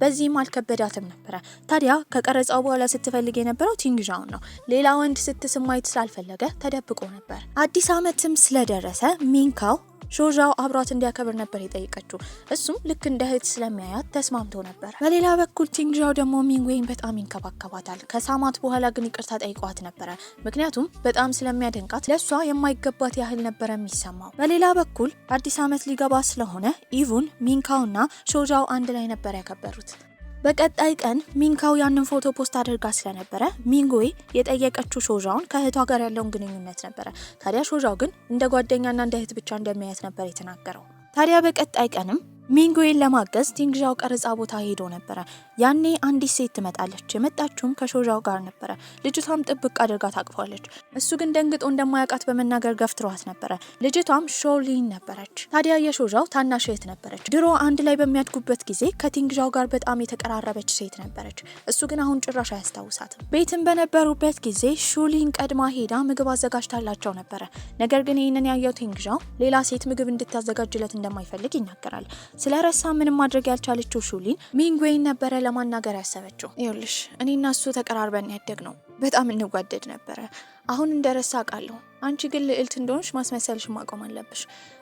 በዚህም አልከበዳትም ነበረ። ታዲያ ከቀረጻው በኋላ ስትፈልግ የነበረው ቲንግዣውን ነው። ሌላ ወንድ ስትስም ማየት ስላልፈለገ ተደብቆ ነበር። አዲስ ዓመትም ስለደረሰ ሚንካው ሾዣው አብሯት እንዲያከብር ነበር የጠየቀችው። እሱም ልክ እንደ እህት ስለሚያያት ተስማምቶ ነበር። በሌላ በኩል ቲንግዣው ደግሞ ሚንጉዌን በጣም ይንከባከባታል። ከሳማት በኋላ ግን ይቅርታ ጠይቋት ነበረ፣ ምክንያቱም በጣም ስለሚያደንቃት ለሷ የማይገባት ያህል ነበር የሚሰማው። በሌላ በኩል አዲስ ዓመት ሊገባ ስለሆነ ኢቭን ሚንካውና ሾዣው አንድ ላይ ነበር ያከበሩት። በቀጣይ ቀን ሚንካው ያንን ፎቶ ፖስት አድርጋ ስለነበረ ሚንጉዌ የጠየቀችው ሾዣውን ከእህቷ ጋር ያለውን ግንኙነት ነበረ። ታዲያ ሾዣው ግን እንደ ጓደኛና እንደ እህት ብቻ እንደሚያያት ነበር የተናገረው። ታዲያ በቀጣይ ቀንም ሚንጉዌን ለማገዝ ቲንግዣው ቀረጻ ቦታ ሄዶ ነበረ። ያኔ አንዲት ሴት ትመጣለች። የመጣችውም ከሾዣው ጋር ነበረ። ልጅቷም ጥብቅ አድርጋ ታቅፏለች። እሱ ግን ደንግጦ እንደማያውቃት በመናገር ገፍትሯት ነበረ። ልጅቷም ሾሊን ነበረች። ታዲያ የሾዣው ታናሽ እህት ነበረች። ድሮ አንድ ላይ በሚያድጉበት ጊዜ ከቲንግዣው ጋር በጣም የተቀራረበች ሴት ነበረች። እሱ ግን አሁን ጭራሽ አያስታውሳትም። ቤትም በነበሩበት ጊዜ ሾሊን ቀድማ ሄዳ ምግብ አዘጋጅታላቸው ነበረ። ነገር ግን ይህንን ያየው ቲንግዣው ሌላ ሴት ምግብ እንድታዘጋጅለት እንደማይፈልግ ይናገራል። ስለረሳ ምንም ማድረግ ያልቻለችው ሾሊን ሚንጉዌን ነበረ ለማናገር ያሰበችው። ይኸውልሽ እኔና እሱ ተቀራርበን ያደግ ነው፣ በጣም እንጓደድ ነበረ። አሁን እንደረሳ አውቃለሁ። አንቺ ግን ልዕልት እንደሆንሽ ማስመሰልሽ ማቆም አለብሽ፣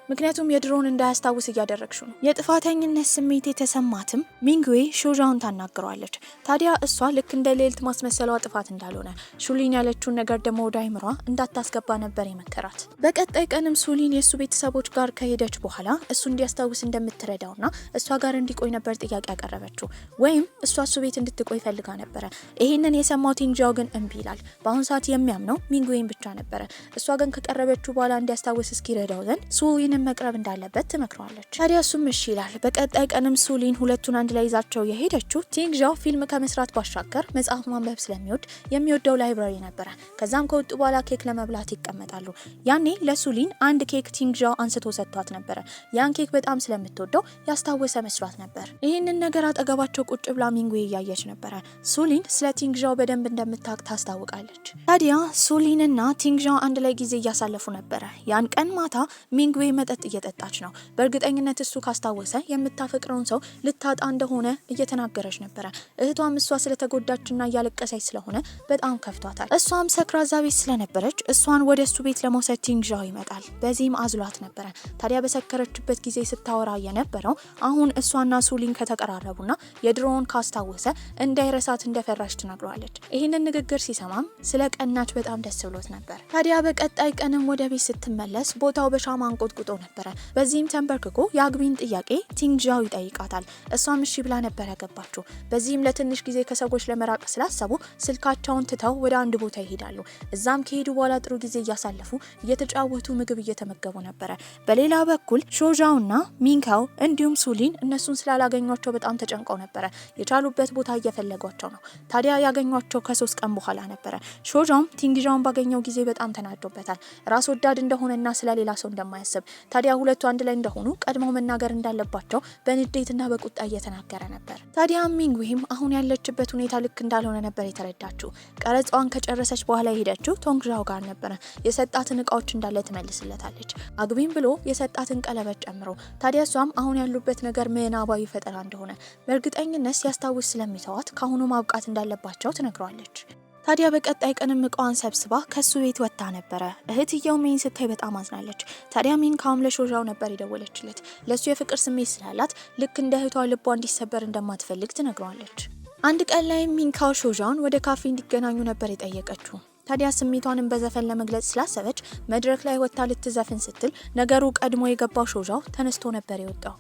ምክንያቱም የድሮውን እንዳያስታውስ እያደረግሽው ነው። የጥፋተኝነት ስሜት የተሰማትም ሚንጉዌ ሾዣውን ታናግረዋለች። ታዲያ እሷ ልክ እንደ ልዕልት ማስመሰሏ ጥፋት እንዳልሆነ ሹሊን ያለችውን ነገር ደግሞ ወደ አይምሯ እንዳታስገባ ነበር የመከራት። በቀጣይ ቀንም ሱሊን የእሱ ቤተሰቦች ጋር ከሄደች በኋላ እሱ እንዲያስታውስ እንደምትረዳውና እሷ ጋር እንዲቆይ ነበር ጥያቄ ያቀረበችው፣ ወይም እሷ እሱ ቤት እንድትቆይ ፈልጋ ነበረ። ይህንን የሰማው ቲንግዣው ግን እምቢ ይላል። በአሁኑ ሰዓት የሚያምነው ሚንጉዌን ብቻ ነበረ። እሷ ግን ከቀረበችው በኋላ እንዲያስታውስ እስኪረዳው ዘንድ ሱሊንን መቅረብ እንዳለበት ትመክረዋለች። ታዲያ እሱም እሺ ይላል። በቀጣይ ቀንም ሱሊን ሁለቱን አንድ ላይ ይዛቸው የሄደችው ቲንግዣው ፊልም ከመስራት ባሻገር መጽሐፍ ማንበብ ስለሚወድ የሚወደው ላይብራሪ ነበረ። ከዛም ከወጡ በኋላ ኬክ ለመብላት ይቀመጣሉ። ያኔ ለሱሊን አንድ ኬክ ቲንግዣው አንስቶ ሰጥቷት ነበረ። ያን ኬክ በጣም ስለምትወደው ያስታወሰ መስሏት ነበር። ይህንን ነገር አጠገባቸው ቁጭ ብላ ሚንጉዌ እያየች ነበረ። ሱሊን ስለ ቲንግዣው በደንብ እንደምታውቅ ታስታውቃለች። ታዲያ ሱሊንና ቲንግዣው አንድ ላይ ጊዜ እያሳለፉ ነበረ። ያን ቀን ማታ ሚንጉዌ መጠጥ እየጠጣች ነው። በእርግጠኝነት እሱ ካስታወሰ የምታፈቅረውን ሰው ልታጣ እንደሆነ እየተናገረች ነበረ። እህቷም እሷ ስለተጎዳችና እያለቀሰች ስለሆነ በጣም ከፍቷታል። እሷም ሰክራ እዛ ቤት ስለነበረች እሷን ወደ እሱ ቤት ለመውሰድ ቲንግዣው ይመጣል። በዚህም አዝሏት ነበረ። ታዲያ በሰከረችበት ጊዜ ስታወራ የነበረው አሁን እሷና ሱሊን ከተቀራረቡና የድሮውን ካስታወሰ እንዳይረሳት እንደፈራች ትነግረዋለች። ይህንን ንግግር ሲሰማም ስለ ቀናች በጣም ደስ ብሎት ነበር። ታዲያ በቀጣይ ቀንም ወደ ቤት ስትመለስ ቦታው በሻማ አንቆጥቁጦ ነበረ። በዚህም ተንበርክኮ የአግቢን ጥያቄ ቲንግዣው ይጠይቃታል። እሷም እሺ ብላ ነበር ያገባችው። በዚህም ለትንሽ ጊዜ ከሰዎች ለመራቅ ስላሰቡ ስልካቸውን ትተው ወደ አንድ ቦታ ይሄዳሉ። እዛም ከሄዱ በኋላ ጥሩ ጊዜ እያሳለፉ እየተጫወቱ ምግብ እየተመገቡ ነበረ። በሌላ በኩል ሾዣውና ሚንካው እንዲሁም ሱሊን እነሱን ስላላገኟቸው በጣም ተጨንቀው ነበረ። የቻሉበት ቦታ እየፈለጓቸው ነው። ታዲያ ያገኟቸው ከ3 ቀን በኋላ ነበረ። ሾዣውም ቲንግዣውን ባገኘው ጊዜ በጣም ተናዶበታል። ራስ ወዳድ እንደሆነና ስለሌላ ሰው እንደማያስብ። ታዲያ ሁለቱ አንድ ላይ እንደሆኑ ቀድመው መናገር እንዳለባቸው በንዴትና በቁጣ እየተናገረ ነበር። ታዲያ ሚንጉዌም አሁን ያለችበት ሁኔታ ልክ እንዳልሆነ ነበር የተረዳችው። ቀረጻዋን ከጨረሰች በኋላ የሄደችው ቶንግዣው ጋር ነበረ። የሰጣትን እቃዎች እንዳለ ትመልስለታለች፣ አግቢም ብሎ የሰጣትን ቀለበት ጨምሮ። ታዲያ እሷም አሁን ያሉበት ነገር ምናባዊ ፈጠራ እንደሆነ በእርግጠኝነት ሲያስታውስ ስለሚተዋት ካሁኑ ማብቃት እንዳለባቸው ትነግረዋለች። ታዲያ በቀጣይ ቀንም እቃዋን ሰብስባ ከሱ ቤት ወጣ ነበረ። እህትየው ሚን ስታይ በጣም አዝናለች። ታዲያ ሚን ካም ለሾዣው ነበር የደወለችለት። ለሱ የፍቅር ስሜት ስላላት ልክ እንደ እህቷ ልቧ እንዲሰበር እንደማትፈልግ ትነግረዋለች። አንድ ቀን ላይ ሚንካው ሾዣውን ወደ ካፌ እንዲገናኙ ነበር የጠየቀችው። ታዲያ ስሜቷንም በዘፈን ለመግለጽ ስላሰበች መድረክ ላይ ወጣ ልትዘፍን ስትል ነገሩ ቀድሞ የገባው ሾዣው ተነስቶ ነበር የወጣው።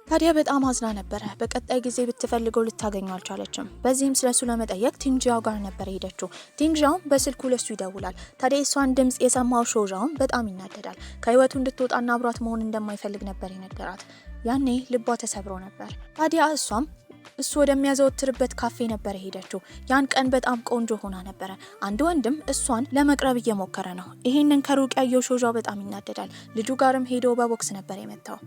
ታዲያ በጣም አዝና ነበረ። በቀጣይ ጊዜ ብትፈልገው ልታገኘው አልቻለችም። በዚህም ስለሱ ለመጠየቅ ቲንግዣው ጋር ነበር ሄደችው። ቲንግዣው በስልኩ ለሱ ይደውላል። ታዲያ እሷን ድምጽ የሰማው ሾዣውን በጣም ይናደዳል። ከህይወቱ እንድትወጣና አብሯት መሆን እንደማይፈልግ ነበር የነገራት። ያኔ ልቧ ተሰብሮ ነበር። ታዲያ እሷም እሱ ወደሚያዘወትርበት ካፌ ነበር ሄደችው። ያን ቀን በጣም ቆንጆ ሆና ነበረ። አንድ ወንድም እሷን ለመቅረብ እየሞከረ ነው። ይሄንን ከሩቅ ያየው ሾዣው በጣም ይናደዳል። ልጁ ጋርም ሄዶ በቦክስ ነበር የመታው።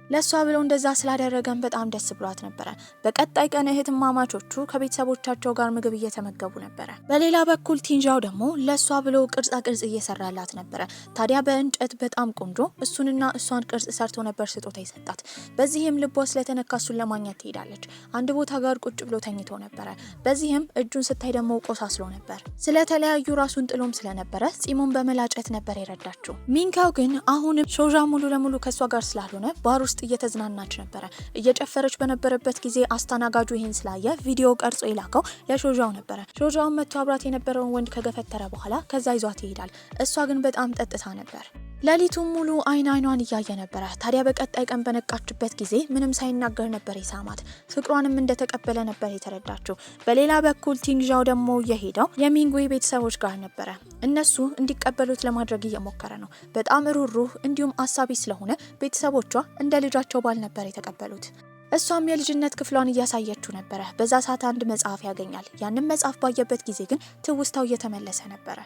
ለሷ ብሎ እንደዛ ስላደረገን በጣም ደስ ብሏት ነበረ። በቀጣይ ቀን እህትማማቾቹ ከቤተሰቦቻቸው ጋር ምግብ እየተመገቡ ነበረ። በሌላ በኩል ቲንዣው ደግሞ ለሷ ብሎ ቅርጻ ቅርጽ እየሰራላት ነበረ። ታዲያ በእንጨት በጣም ቆንጆ እሱንና እሷን ቅርጽ ሰርቶ ነበር ስጦታ ይሰጣት። በዚህም ልቧ ስለተነካ እሱን ለማግኘት ትሄዳለች። አንድ ቦታ ጋር ቁጭ ብሎ ተኝቶ ነበረ። በዚህም እጁን ስታይ ደግሞ ቆሳስሎ ነበር። ስለተለያዩ ራሱን ጥሎም ስለነበረ ጺሙን በመላጨት ነበር የረዳችው። ሚንካው ግን አሁንም ሾዣ ሙሉ ለሙሉ ከሷ ጋር ስላልሆነ ባር ውስጥ እየተዝናናች ነበረ። እየጨፈረች በነበረበት ጊዜ አስተናጋጁ ይሄን ስላየ ቪዲዮ ቀርጾ የላከው ለሾዣው ነበረ። ሾዣው መጥቶ አብራት የነበረውን ወንድ ከገፈተረ በኋላ ከዛ ይዟት ይሄዳል። እሷ ግን በጣም ጠጥታ ነበር። ሌሊቱን ሙሉ አይኗን እያየ ነበረ። ታዲያ በቀጣይ ቀን በነቃችበት ጊዜ ምንም ሳይናገር ነበር የሳማት። ፍቅሯንም እንደተቀበለ ነበር የተረዳችው። በሌላ በኩል ቲንግዣው ደግሞ የሄደው የሚንጉይ ቤተሰቦች ጋር ነበረ። እነሱ እንዲቀበሉት ለማድረግ እየሞከረ ነው። በጣም ሩህሩህ እንዲሁም አሳቢ ስለሆነ ቤተሰቦቿ እንደ ልጃቸው ባል ነበር የተቀበሉት። እሷም የልጅነት ክፍሏን እያሳየችው ነበረ። በዛ ሰዓት አንድ መጽሐፍ ያገኛል። ያንን መጽሐፍ ባየበት ጊዜ ግን ትውስታው እየተመለሰ ነበረ።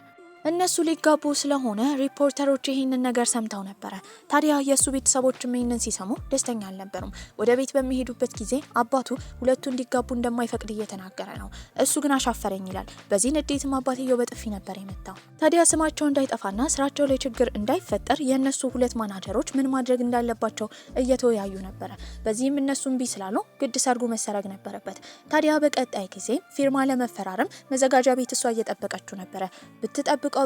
እነሱ ሊጋቡ ስለሆነ ሪፖርተሮች ይሄንን ነገር ሰምተው ነበረ። ታዲያ የሱ ቤተሰቦችም ይሄንን ሲሰሙ ደስተኛ አልነበሩም። ወደ ቤት በሚሄዱበት ጊዜ አባቱ ሁለቱ እንዲጋቡ እንደማይፈቅድ እየተናገረ ነው። እሱ ግን አሻፈረኝ ይላል። በዚህ ንዴትም አባትየው በጥፊ ነበር የመታው። ታዲያ ስማቸው እንዳይጠፋና ስራቸው ላይ ችግር እንዳይፈጠር የእነሱ ሁለት ማናጀሮች ምን ማድረግ እንዳለባቸው እየተወያዩ ነበረ። በዚህም እነሱ እምቢ ስላሉ ግድ ሰርጉ መሰረግ ነበረበት። ታዲያ በቀጣይ ጊዜ ፊርማ ለመፈራረም መዘጋጃ ቤት እሷ እየጠበቀችው ነበረ።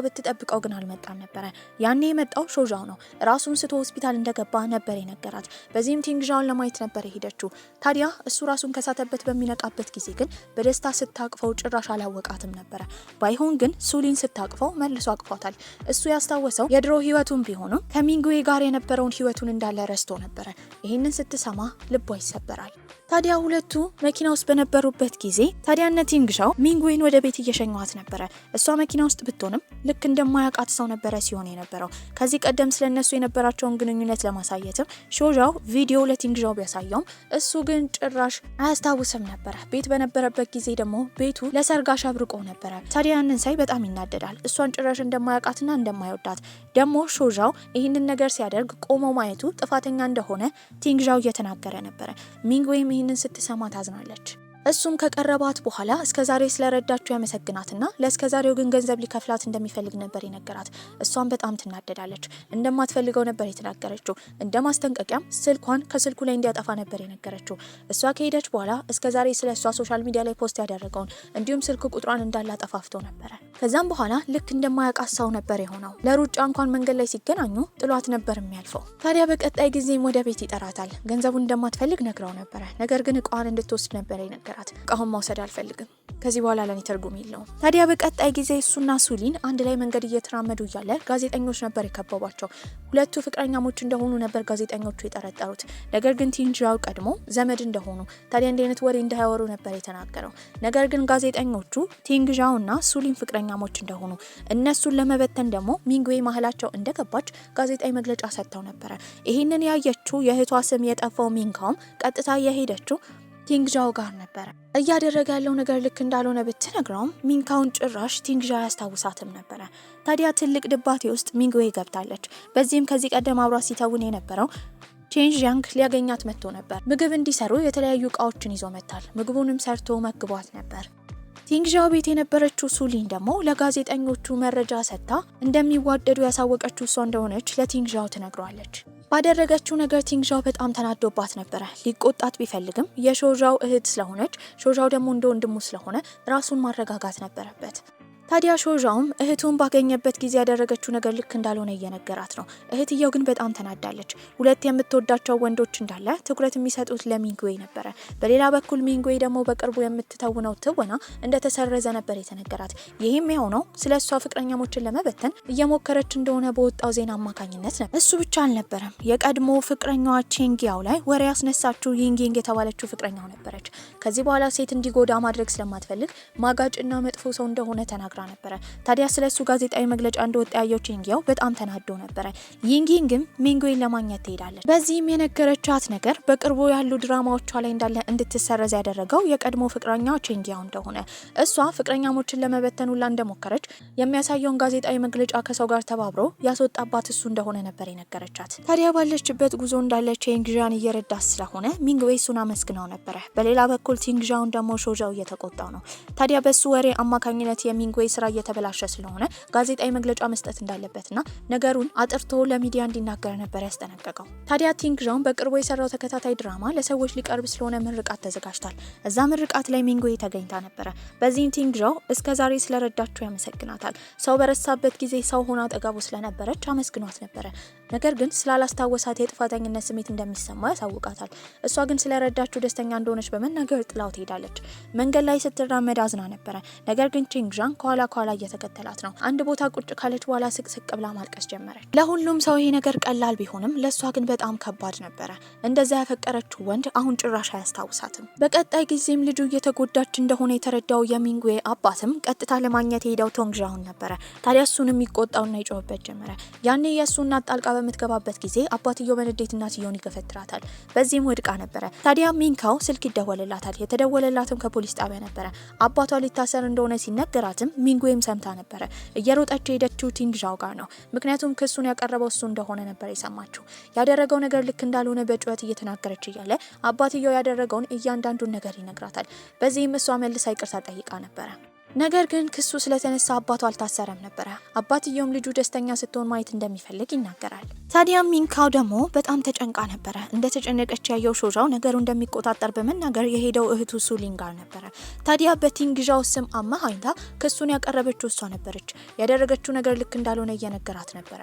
ብትጠብቀው ግን አልመጣም ነበረ። ያኔ የመጣው ሾዣው ነው። ራሱን ስቶ ሆስፒታል እንደገባ ነበር የነገራት። በዚህም ቲንግዣውን ለማየት ነበር የሄደችው። ታዲያ እሱ ራሱን ከሳተበት በሚነቃበት ጊዜ ግን በደስታ ስታቅፈው ጭራሽ አላወቃትም ነበረ። ባይሆን ግን ሱሊን ስታቅፈው መልሶ አቅፏታል። እሱ ያስታወሰው የድሮ ህይወቱን ቢሆንም ከሚንጉዌ ጋር የነበረውን ህይወቱን እንዳለ ረስቶ ነበረ። ይህንን ስትሰማ ልቧ ይሰበራል። ታዲያ ሁለቱ መኪና ውስጥ በነበሩበት ጊዜ ታዲያ እነ ቲንግዣው ሚንጉዌን ወደ ቤት እየሸኘዋት ነበረ። እሷ መኪና ውስጥ ብትሆንም ልክ እንደማያውቃት ሰው ነበረ ሲሆን የነበረው። ከዚህ ቀደም ስለነሱ የነበራቸውን ግንኙነት ለማሳየትም ሾዣው ቪዲዮ ለቲንግዣው ቢያሳየውም እሱ ግን ጭራሽ አያስታውስም ነበረ። ቤት በነበረበት ጊዜ ደግሞ ቤቱ ለሰርግ አሸብርቆ ነበረ። ታዲያ ያንን ሳይ በጣም ይናደዳል። እሷን ጭራሽ እንደማያውቃትና እንደማይወዳት ደግሞ ሾዣው ይህንን ነገር ሲያደርግ ቆሞ ማየቱ ጥፋተኛ እንደሆነ ቲንግዣው እየተናገረ ነበረ። ሚንጉዌም ይህንን ስትሰማ ታዝናለች። እሱም ከቀረባት በኋላ እስከዛሬ ስለረዳቸው ያመሰግናትና ለእስከዛሬው ግን ገንዘብ ሊከፍላት እንደሚፈልግ ነበር የነገራት። እሷም በጣም ትናደዳለች። እንደማትፈልገው ነበር የተናገረችው። እንደማስጠንቀቂያም ስልኳን ከስልኩ ላይ እንዲያጠፋ ነበር የነገረችው። እሷ ከሄደች በኋላ እስከዛሬ ስለሷ ሶሻል ሚዲያ ላይ ፖስት ያደረገውን እንዲሁም ስልክ ቁጥሯን እንዳላጠፋፍቶ ነበረ። ከዛም በኋላ ልክ እንደማያውቃት ሰው ነበር የሆነው። ለሩጫ እንኳን መንገድ ላይ ሲገናኙ ጥሏት ነበር የሚያልፈው። ታዲያ በቀጣይ ጊዜም ወደ ቤት ይጠራታል። ገንዘቡን እንደማትፈልግ ነግራው ነበረ። ነገር ግን እቃዋን እንድትወስድ ነበር የነገራት። እቃውን መውሰድ አልፈልግም፣ ከዚህ በኋላ ለኔ ትርጉም የለውም። ታዲያ በቀጣይ ጊዜ እሱና ሱሊን አንድ ላይ መንገድ እየተራመዱ እያለ ጋዜጠኞች ነበር የከበቧቸው። ሁለቱ ፍቅረኛሞች እንደሆኑ ነበር ጋዜጠኞቹ የጠረጠሩት። ነገር ግን ቲንግዣው ቀድሞ ዘመድ እንደሆኑ ታዲያ እንዲህ አይነት ወሬ እንዳያወሩ ነበር የተናገረው። ነገር ግን ጋዜጠኞቹ ቲንግዣውና ሱሊን ፍቅረኛሞች እንደሆኑ እነሱን ለመበተን ደግሞ ሚንጉዌ ማህላቸው እንደገባች ጋዜጣዊ መግለጫ ሰጥተው ነበረ። ይህንን ያየችው የእህቷ ስም የጠፋው ሚንካውም ቀጥታ የሄደችው ቲንግዣው ጋር ነበረ። እያደረገ ያለው ነገር ልክ እንዳልሆነ ብትነግረውም ሚንካውን ጭራሽ ቲንግዣው ያስታውሳትም ነበረ። ታዲያ ትልቅ ድባቴ ውስጥ ሚንጉዌ ገብታለች። በዚህም ከዚህ ቀደም አብሯት ሲተውን የነበረው ቼንጂያንግ ሊያገኛት መጥቶ ነበር። ምግብ እንዲሰሩ የተለያዩ እቃዎችን ይዞ መጥቷል። ምግቡንም ሰርቶ መግቧት ነበር። ቲንግዣው ቤት የነበረችው ሱሊን ደግሞ ለጋዜጠኞቹ መረጃ ሰጥታ እንደሚዋደዱ ያሳወቀችው እሷ እንደሆነች ለቲንግዣው ትነግሯለች። ባደረገችው ነገር ቲንግዣው በጣም ተናዶባት ነበረ። ሊቆጣት ቢፈልግም የሾዣው እህት ስለሆነች ሾዣው ደግሞ እንደ ወንድሙ ስለሆነ ራሱን ማረጋጋት ነበረበት። ታዲያ ሾዣውም እህቱን ባገኘበት ጊዜ ያደረገችው ነገር ልክ እንዳልሆነ እየነገራት ነው። እህትየው ግን በጣም ተናዳለች። ሁለት የምትወዳቸው ወንዶች እንዳለ ትኩረት የሚሰጡት ለሚንግዌ ነበረ። በሌላ በኩል ሚንግዌ ደግሞ በቅርቡ የምትተውነው ትወና እንደተሰረዘ ነበር የተነገራት። ይህም የሆነው ስለ እሷ ፍቅረኛሞችን ለመበተን እየሞከረች እንደሆነ በወጣው ዜና አማካኝነት ነበር። እሱ ብቻ አልነበረም። የቀድሞ ፍቅረኛዋ ቼንጊያው ላይ ወሬ ያስነሳችው ይንጊንግ የተባለችው ፍቅረኛው ነበረች። ከዚህ በኋላ ሴት እንዲጎዳ ማድረግ ስለማትፈልግ ማጋጭና መጥፎ ሰው እንደሆነ ተናግራ ነበረ። ታዲያ ስለሱ ጋዜጣዊ መግለጫ እንደወጣ ያየው ቼንጊያው በጣም ተናዶ ነበረ። ይንጊንግም ሚንግዌን ለማግኘት ትሄዳለች። በዚህም የነገረቻት ነገር በቅርቡ ያሉ ድራማዎቿ ላይ እንዳለ እንድትሰረዝ ያደረገው የቀድሞ ፍቅረኛ ቼንጊያው እንደሆነ፣ እሷ ፍቅረኛሞችን ለመበተን ሁላ እንደሞከረች የሚያሳየውን ጋዜጣዊ መግለጫ ከሰው ጋር ተባብሮ ያስወጣባት እሱ እንደሆነ ነበር የነገረቻት። ታዲያ ባለችበት ጉዞ እንዳለ ቼንግዣን እየረዳት ስለሆነ ሚንግዌ እሱን አመስግናው ነበረ። በሌላ በኩል ቲንግዣውን ደግሞ ሾዣው እየተቆጣው ነው። ታዲያ በሱ ወሬ አማካኝነት የሚንግዌ ስራ እየተበላሸ ስለሆነ ጋዜጣዊ መግለጫ መስጠት እንዳለበትና ነገሩን አጥርቶ ለሚዲያ እንዲናገር ነበር ያስጠነቀቀው። ታዲያ ቲንግዣውን በቅርቡ የሰራው ተከታታይ ድራማ ለሰዎች ሊቀርብ ስለሆነ ምርቃት ተዘጋጅቷል። እዛ ምርቃት ላይ ሚንግዌ ተገኝታ ነበረ። በዚህም ቲንግዣው እስከዛሬ ስለረዳቸው ያመሰግናታል። ሰው በረሳበት ጊዜ ሰው ሆና አጠገቡ ስለነበረች አመስግኗት ነበረ። ነገር ግን ስላላስታወሳት የጥፋተኝነት ስሜት እንደሚሰማው ያሳውቃታል። እሷ ግን ስለረዳችሁ ደስተኛ እንደሆነች በመናገር ጥላው ትሄዳለች። መንገድ ላይ ስትራመድ አዝና ነበረ። ነገር ግን ቲንግዣን ከኋላ እየተከተላት ነው። አንድ ቦታ ቁጭ ካለች በኋላ ስቅስቅ ብላ ማልቀስ ጀመረች። ለሁሉም ሰው ይሄ ነገር ቀላል ቢሆንም ለሷ ግን በጣም ከባድ ነበረ። እንደዛ ያፈቀረችው ወንድ አሁን ጭራሽ አያስታውሳትም። በቀጣይ ጊዜም ልጁ እየተጎዳች እንደሆነ የተረዳው የሚንግዌ አባትም ቀጥታ ለማግኘት ሄደው ቶንግዣውን ነበረ። ታዲያ እሱንም ይቆጣውና ይጮህበት ጀመረ። ያኔ የእሱ እናት ጣልቃ በምትገባበት ጊዜ አባትየው በንዴት እናትየውን ይገፈትራታል። በዚህም ወድቃ ነበረ። ታዲያ ሚንካው ስልክ ይደወልላታል። የተደወለላትም ከፖሊስ ጣቢያ ነበረ። አባቷ ሊታሰር እንደሆነ ሲነገራትም ሚንግዌም ሰምታ ነበረ። እየሮጠች ሄደችው ቲንግዣው ጋር ነው። ምክንያቱም ክሱን ያቀረበው እሱ እንደሆነ ነበር የሰማችው። ያደረገው ነገር ልክ እንዳልሆነ በጩኸት እየተናገረች እያለ አባትየው ያደረገውን እያንዳንዱን ነገር ይነግራታል። በዚህም እሷ መልሳ ይቅርታ ጠይቃ ነበረ። ነገር ግን ክሱ ስለተነሳ አባቷ አልታሰረም ነበረ። አባትየውም ልጁ ደስተኛ ስትሆን ማየት እንደሚፈልግ ይናገራል። ታዲያ ሚንካው ደግሞ በጣም ተጨንቃ ነበረ። እንደተጨነቀች ያየው ሾዣው ነገሩ እንደሚቆጣጠር በመናገር የሄደው እህቱ ሱሊን ጋር ነበረ። ታዲያ በቲንግዣው ስም አማካኝታ ክሱን ያቀረበችው እሷ ነበረች። ያደረገችው ነገር ልክ እንዳልሆነ እየነገራት ነበረ።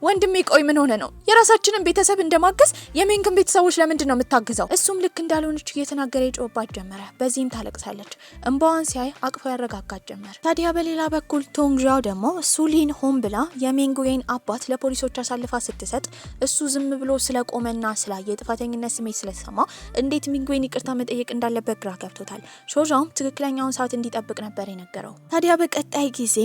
ወንድሜ ቆይ ምን ሆነ ነው? የራሳችንን ቤተሰብ እንደማገዝ የሚንክን ቤተሰቦች ለምንድን ነው የምታግዘው? እሱም ልክ እንዳልሆነች እየተናገረ ይጮህባት ጀመረ። በዚህም ታለቅሳለች። እንባዋን ሲያይ አቅፎ ያረጋጋት ጀመር። ታዲያ በሌላ በኩል ቶንግዣው ደግሞ ሱሊን ሆን ብላ የሚንግዌን አባት ለፖሊሶች አሳልፋ ስትሰጥ እሱ ዝም ብሎ ስለቆመና ስላየ የጥፋተኝነት ስሜት ስለተሰማ እንዴት ሚንግዌን ይቅርታ መጠየቅ እንዳለበት ግራ ገብቶታል። ሾዣውም ትክክለኛውን ሰዓት እንዲጠብቅ ነበር የነገረው። ታዲያ በቀጣይ ጊዜ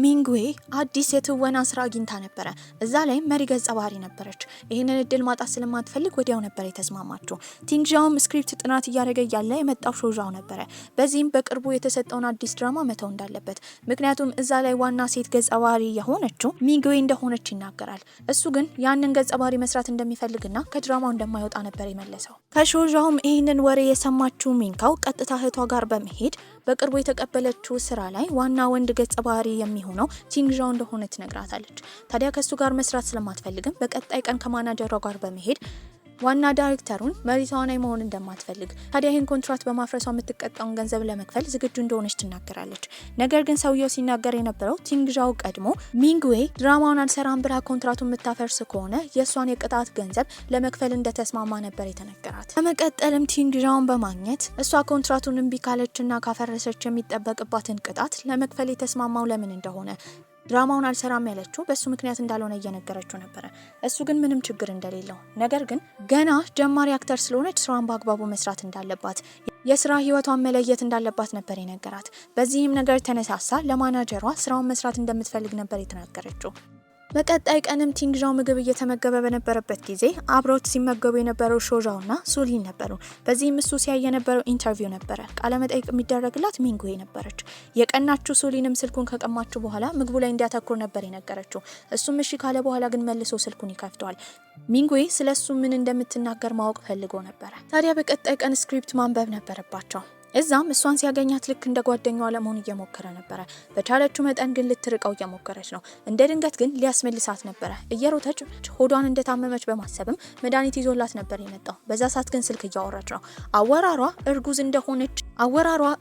ሚንግዌ አዲስ የትወና ስራ አግኝታ ነበረ። እዛ ላይ መሪ ገጸ ባህሪ ነበረች። ይህንን እድል ማጣት ስለማትፈልግ ወዲያው ነበር የተስማማችው። ቲንግዣውም ስክሪፕት ጥናት እያደረገ ያለ የመጣው ሾዣው ነበረ። በዚህም በቅርቡ የተሰጠውን አዲስ ድራማ መተው እንዳለበት፣ ምክንያቱም እዛ ላይ ዋና ሴት ገጸ ባህሪ የሆነችው ሚንግዌ እንደሆነች ይናገራል። እሱ ግን ያንን ገጸ ባህሪ መስራት እንደሚፈልግና ከድራማው እንደማይወጣ ነበር የመለሰው። ከሾዣውም ይህንን ወሬ የሰማችው ሚንካው ቀጥታ እህቷ ጋር በመሄድ በቅርቡ የተቀበለችው ስራ ላይ ዋና ወንድ ገጸ ባህሪ የሚሆነው ቲንግዣው እንደሆነ ትነግራታለች። ታዲያ ከሱ ጋር መስራት ስለማትፈልግም በቀጣይ ቀን ከማናጀሯ ጋር በመሄድ ዋና ዳይሬክተሩን መሪ ተዋናይ መሆን እንደማትፈልግ፣ ታዲያ ይህን ኮንትራት በማፍረሷ የምትቀጣውን ገንዘብ ለመክፈል ዝግጁ እንደሆነች ትናገራለች። ነገር ግን ሰውየው ሲናገር የነበረው ቲንግዣው ቀድሞ ሚንግዌ ድራማውን አልሰራም ብላ ኮንትራቱን የምታፈርስ ከሆነ የእሷን የቅጣት ገንዘብ ለመክፈል እንደተስማማ ነበር የተነገራት። በመቀጠልም ቲንግዣውን በማግኘት እሷ ኮንትራቱን እምቢ ካለችና ካፈረሰች የሚጠበቅባትን ቅጣት ለመክፈል የተስማማው ለምን እንደሆነ፣ ድራማውን አልሰራም ያለችው በሱ ምክንያት እንዳልሆነ እየነገረችው ነበረ። እሱ ግን ምንም ችግር እንደሌለው፣ ነገር ግን ገና ጀማሪ አክተር ስለሆነች ስራዋን በአግባቡ መስራት እንዳለባት፣ የስራ ህይወቷን መለየት እንዳለባት ነበር የነገራት። በዚህም ነገር ተነሳሳ ለማናጀሯ ስራውን መስራት እንደምትፈልግ ነበር የተናገረችው። በቀጣይ ቀንም ቲንግዣው ምግብ እየተመገበ በነበረበት ጊዜ አብሮት ሲመገቡ የነበረው ሾዣውና ሱሊን ነበሩ። በዚህም እሱ ሲያይ የነበረው ኢንተርቪው ነበረ። ቃለ መጠይቅ የሚደረግላት ሚንግዌ ነበረች። የቀናችው ሱሊንም ስልኩን ከቀማችሁ በኋላ ምግቡ ላይ እንዲያተኩር ነበር የነገረችው። እሱም እሺ ካለ በኋላ ግን መልሶ ስልኩን ይከፍተዋል። ሚንግዌ ስለሱ ምን እንደምትናገር ማወቅ ፈልጎ ነበረ። ታዲያ በቀጣይ ቀን ስክሪፕት ማንበብ ነበረባቸው። እዛም እሷን ሲያገኛት ልክ እንደ ጓደኛዋ ለመሆን እየሞከረ ነበር። በቻለችው መጠን ግን ልትርቀው እየሞከረች ነው። እንደ ድንገት ግን ሊያስመልሳት ነበር። እየሮጠች ሆዷን እንደታመመች በማሰብም መድኃኒት ይዞላት ነበር የመጣው። በዛ ሰዓት ግን ስልክ እያወራች ነው። አወራሯ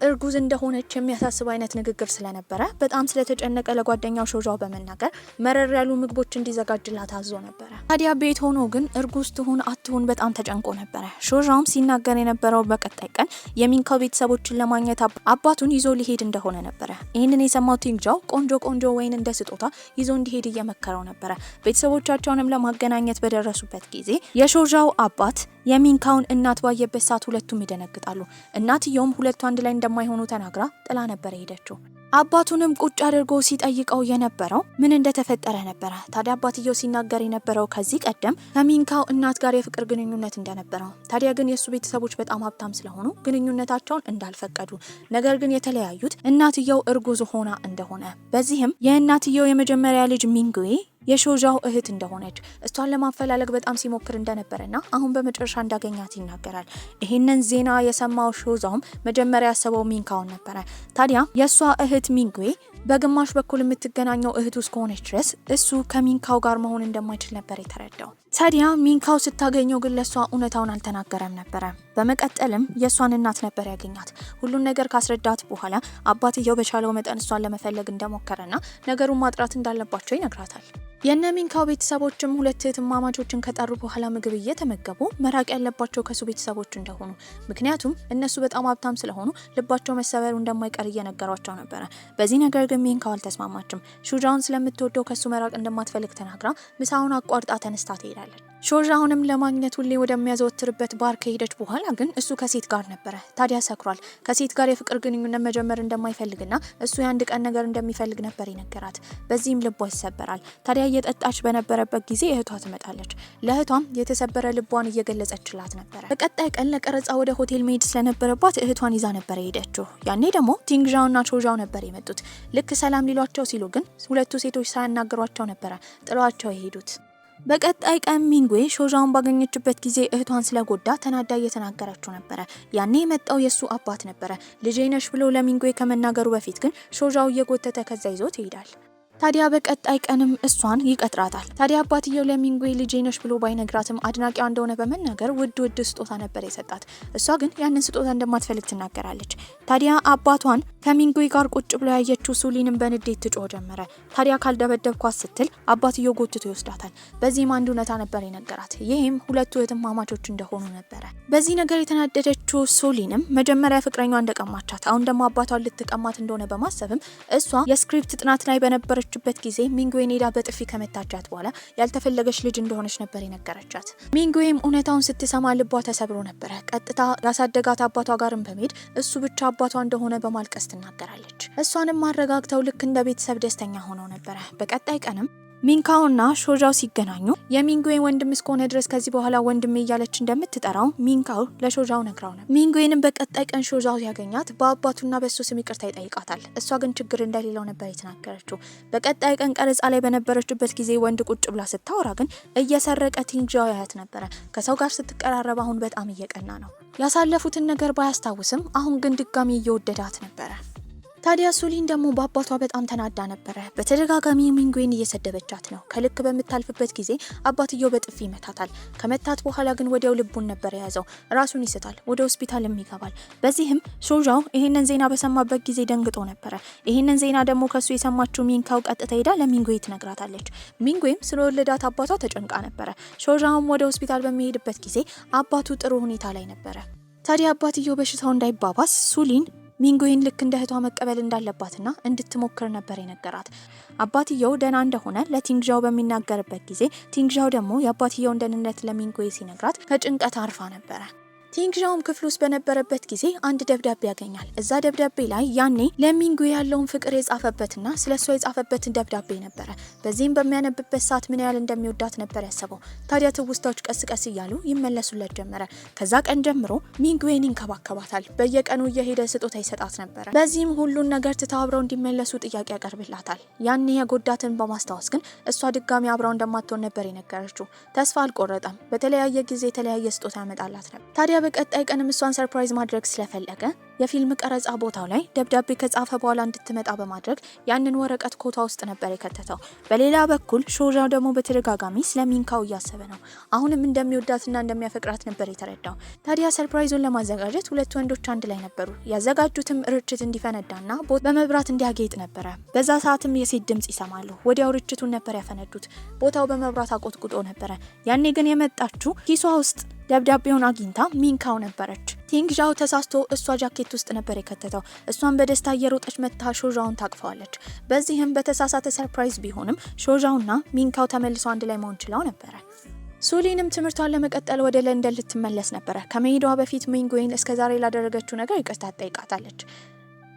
እርጉዝ እንደሆነች የሚያሳስብ አይነት ንግግር ስለነበረ በጣም ስለተጨነቀ ለጓደኛው ሾዣው በመናገር መረር ያሉ ምግቦች እንዲዘጋጅላት አዞ ነበር። ታዲያ ቤት ሆኖ ግን እርጉዝ ትሁን አትሁን በጣም ተጨንቆ ነበር። ሾዣውም ሲናገር የነበረው በቀጣይ ቀን የሚንካው ቤተሰቦችን ለማግኘት አባቱን ይዞ ሊሄድ እንደሆነ ነበር። ይህንን የሰማው ቲንግጃው ቆንጆ ወይን እንደ ስጦታ ይዞ እንዲሄድ እየመከረው ነበር። ቤተሰቦቻቸውንም ለማገናኘት በደረሱበት ጊዜ የሾዣው አባት የሚንካውን እናት ባየበት ሰዓት ሁለቱም ይደነግጣሉ። እናትየውም ሁለቱ አንድ ላይ እንደማይሆኑ ተናግራ ጥላ ነበር ሄደችው። አባቱንም ቁጭ አድርጎ ሲጠይቀው የነበረው ምን እንደተፈጠረ ነበር። ታዲያ አባትየው ሲናገር የነበረው ከዚህ ቀደም ከሚንካው እናት ጋር የፍቅር ግንኙነት እንደነበረው፣ ታዲያ ግን የሱ ቤተሰቦች በጣም ሀብታም ስለሆኑ ግንኙነታቸውን እንዳልፈቀዱ፣ ነገር ግን የተለያዩት እናትየው እርጉዝ ሆና እንደሆነ፣ በዚህም የእናትየው የመጀመሪያ ልጅ ሚንጉዌ የሾዣው እህት እንደሆነች እሷን ለማፈላለግ በጣም ሲሞክር እንደነበረና አሁን በመጨረሻ እንዳገኛት ይናገራል። ይህንን ዜና የሰማው ሾዣውም መጀመሪያ ያሰበው ሚንካውን ነበረ። ታዲያ የእሷ እህት ሚንጉዌ በግማሽ በኩል የምትገናኘው እህቱ እስከሆነች ድረስ እሱ ከሚንካው ጋር መሆን እንደማይችል ነበር የተረዳው። ታዲያ ሚንካው ስታገኘው ግን ለሷ እውነታውን አልተናገረም ነበረ። በመቀጠልም የሷን እናት ነበር ያገኛት። ሁሉን ነገር ካስረዳት በኋላ አባትየው በቻለው መጠን እሷን ለመፈለግ እንደሞከረና ነገሩን ማጥራት እንዳለባቸው ይነግራታል። የነ ሚንካው ቤተሰቦችም ሁለት እህትማማቾችን ከጠሩ በኋላ ምግብ እየተመገቡ መራቅ ያለባቸው ከሱ ቤተሰቦች እንደሆኑ፣ ምክንያቱም እነሱ በጣም ሀብታም ስለሆኑ ልባቸው መሰበሩ እንደማይቀር እየነገሯቸው ነበረ። በዚህ ነገር ግን ሚንካው አልተስማማችም። ሾዣውን ስለምትወደው ከሱ መራቅ እንደማትፈልግ ተናግራ ምሳውን አቋርጣ ተነስታ ትሄዳለች። ሾዣውንም ለማግኘት ሁሌ ወደሚያዘወትርበት ባር ከሄደች በኋላ ግን እሱ ከሴት ጋር ነበረ። ታዲያ ሰክሯል። ከሴት ጋር የፍቅር ግንኙነት መጀመር እንደማይፈልግና እሱ የአንድ ቀን ነገር እንደሚፈልግ ነበር ይነገራት። በዚህም ልቧ ይሰበራል። ታዲያ እየጠጣች በነበረበት ጊዜ እህቷ ትመጣለች። ለእህቷም የተሰበረ ልቧን እየገለጸችላት ነበረ። በቀጣይ ቀን ለቀረጻ ወደ ሆቴል መሄድ ስለነበረባት እህቷን ይዛ ነበር የሄደችው። ያኔ ደግሞ ቲንግዣውና ሾዣው ነበር የመጡት። ልክ ሰላም ሊሏቸው ሲሉ ግን ሁለቱ ሴቶች ሳያናግሯቸው ነበረ ጥለዋቸው የሄዱት። በቀጣይ ቀን ሚንጉዌ ሾዣውን ባገኘችበት ጊዜ እህቷን ስለጎዳ ተናዳ እየተናገረችው ነበረ። ያኔ የመጣው የሱ አባት ነበረ። ልጄ ነሽ ብሎ ለሚንጉዌ ከመናገሩ በፊት ግን ሾዣው እየጎተተ ከዛ ይዞት ይሄዳል። ታዲያ በቀጣይ ቀንም እሷን ይቀጥራታል። ታዲያ አባትየው ለሚንጉዌ ልጄ ነሽ ብሎ ባይነግራትም አድናቂዋ እንደሆነ በመናገር ውድ ስጦታ ነበር የሰጣት። እሷ ግን ያንን ስጦታ እንደማትፈልግ ትናገራለች። ታዲያ አባቷን ከሚንጉዌ ጋር ቁጭ ብሎ ያየችው ሱሊንም በንዴት ትጮህ ጀመረ። ታዲያ ካልደበደብኳት ስትል አባትየው ጎትቶ ይወስዳታል። በዚህም አንድ እውነታ ነበር የነገራት። ይህም ሁለቱ እህትማማቾች እንደሆኑ ነበረ። በዚህ ነገር የተናደደችው ሱሊንም መጀመሪያ ፍቅረኛዋ እንደቀማቻት አሁን ደግሞ አባቷን ልትቀማት እንደሆነ በማሰብም እሷ የስክሪፕት ጥናት ላይ በነበረ በት ጊዜ ሚንጉዌን ሄዳ በጥፊ ከመታቻት በኋላ ያልተፈለገች ልጅ እንደሆነች ነበር የነገረቻት። ሚንጉዌም እውነታውን ስትሰማ ልቧ ተሰብሮ ነበረ። ቀጥታ ያሳደጋት አባቷ ጋርም በመሄድ እሱ ብቻ አባቷ እንደሆነ በማልቀስ ትናገራለች። እሷንም ማረጋግተው ልክ እንደ ቤተሰብ ደስተኛ ሆነው ነበረ። በቀጣይ ቀንም ሚንካውና ሾዣው ሲገናኙ የሚንጉዌ ወንድም እስከሆነ ድረስ ከዚህ በኋላ ወንድም እያለች እንደምትጠራው ሚንካው ለሾዣው ነግራው ነበር። ሚንጉዌንም በቀጣይ ቀን ሾዣው ያገኛት በአባቱና በሱ ስም ይቅርታ ይጠይቃታል። እሷ ግን ችግር እንደሌለው ነበር የተናገረችው። በቀጣይ ቀን ቀረጻ ላይ በነበረችበት ጊዜ ወንድ ቁጭ ብላ ስታወራ ግን እየሰረቀ ቲንግጃው ያያት ነበረ። ከሰው ጋር ስትቀራረብ አሁን በጣም እየቀና ነው። ያሳለፉትን ነገር ባያስታውስም አሁን ግን ድጋሚ እየወደዳት ነበረ። ታዲያ ሱሊን ደግሞ በአባቷ በጣም ተናዳ ነበረ። በተደጋጋሚ ሚንጉዌን እየሰደበቻት ነው። ከልክ በምታልፍበት ጊዜ አባትየው በጥፊ ይመታታል። ከመታት በኋላ ግን ወዲያው ልቡን ነበር የያዘው። ራሱን ይስታል፣ ወደ ሆስፒታልም ይገባል። በዚህም ሾዣው ይህንን ዜና በሰማበት ጊዜ ደንግጦ ነበረ። ይህንን ዜና ደግሞ ከሱ የሰማችው ሚንካው ቀጥታ ሄዳ ለሚንጉዌ ትነግራታለች። ሚንጉዌም ስለወለዳት አባቷ ተጨንቃ ነበረ። ሾዣውም ወደ ሆስፒታል በሚሄድበት ጊዜ አባቱ ጥሩ ሁኔታ ላይ ነበረ። ታዲያ አባትየው በሽታው እንዳይባባስ ሱሊን ሚንጉዌን ልክ እንደ እህቷ መቀበል እንዳለባትና እንድትሞክር ነበር የነገራት። አባትየው ደህና እንደሆነ ለቲንግዣው በሚናገርበት ጊዜ ቲንግዣው ደግሞ የአባትየውን ደህንነት ለሚንጉዌ ሲነግራት ከጭንቀት አርፋ ነበረ። ቲንግዣውም ክፍል ውስጥ በነበረበት ጊዜ አንድ ደብዳቤ ያገኛል። እዛ ደብዳቤ ላይ ያኔ ለሚንጉዌ ያለውን ፍቅር የጻፈበትና ስለሷ የጻፈበትን ደብዳቤ ነበረ። በዚህም በሚያነብበት ሰዓት ምን ያህል እንደሚወዳት ነበር ያሰበው። ታዲያ ትውስታዎች ቀስ ቀስ እያሉ ይመለሱለት ጀመረ። ከዛ ቀን ጀምሮ ሚንጉዌን ይንከባከባታል። በየቀኑ እየሄደ ስጦታ ይሰጣት ነበረ። በዚህም ሁሉን ነገር ተባብረው እንዲመለሱ ጥያቄ ያቀርብላታል። ያኔ የጎዳትን በማስታወስ ግን እሷ ድጋሚ አብራው እንደማትሆን ነበር የነገረችው። ተስፋ አልቆረጠም። በተለያየ ጊዜ የተለያየ ስጦታ ያመጣላት ነበር። ታዲያ በቀጣይ ቀንም እሷን ሰርፕራይዝ ማድረግ ስለፈለገ የፊልም ቀረጻ ቦታው ላይ ደብዳቤ ከጻፈ በኋላ እንድትመጣ በማድረግ ያንን ወረቀት ኮታ ውስጥ ነበር የከተተው። በሌላ በኩል ሾዣው ደግሞ በተደጋጋሚ ስለሚንካው እያሰበ ነው። አሁንም እንደሚወዳትና እንደሚያፈቅራት ነበር የተረዳው። ታዲያ ሰርፕራይዙን ለማዘጋጀት ሁለት ወንዶች አንድ ላይ ነበሩ። ያዘጋጁትም ርችት እንዲፈነዳና በመብራት እንዲያጌጥ ነበረ። በዛ ሰዓትም የሴት ድምጽ ይሰማሉ። ወዲያው ርችቱን ነበር ያፈነዱት። ቦታው በመብራት አቆጥቁጦ ነበረ። ያኔ ግን የመጣችው ኪሷ ውስጥ ደብዳቤውን አግኝታ ሚንካው ነበረች። ቲንግዣው ተሳስቶ እሷ ጃኬት ውስጥ ነበር የከተተው። እሷን በደስታ እየሮጠች መታ ሾዣውን ታቅፈዋለች። በዚህም በተሳሳተ ሰርፕራይዝ ቢሆንም ሾዣውና ሚንካው ተመልሶ አንድ ላይ መሆን ችለው ነበረ። ሱሊንም ትምህርቷን ለመቀጠል ወደ ለንደን ልትመለስ ነበረ። ከመሄዷ በፊት ሚንጉዌን እስከዛሬ ላደረገችው ነገር ይቅርታ ጠይቃታለች።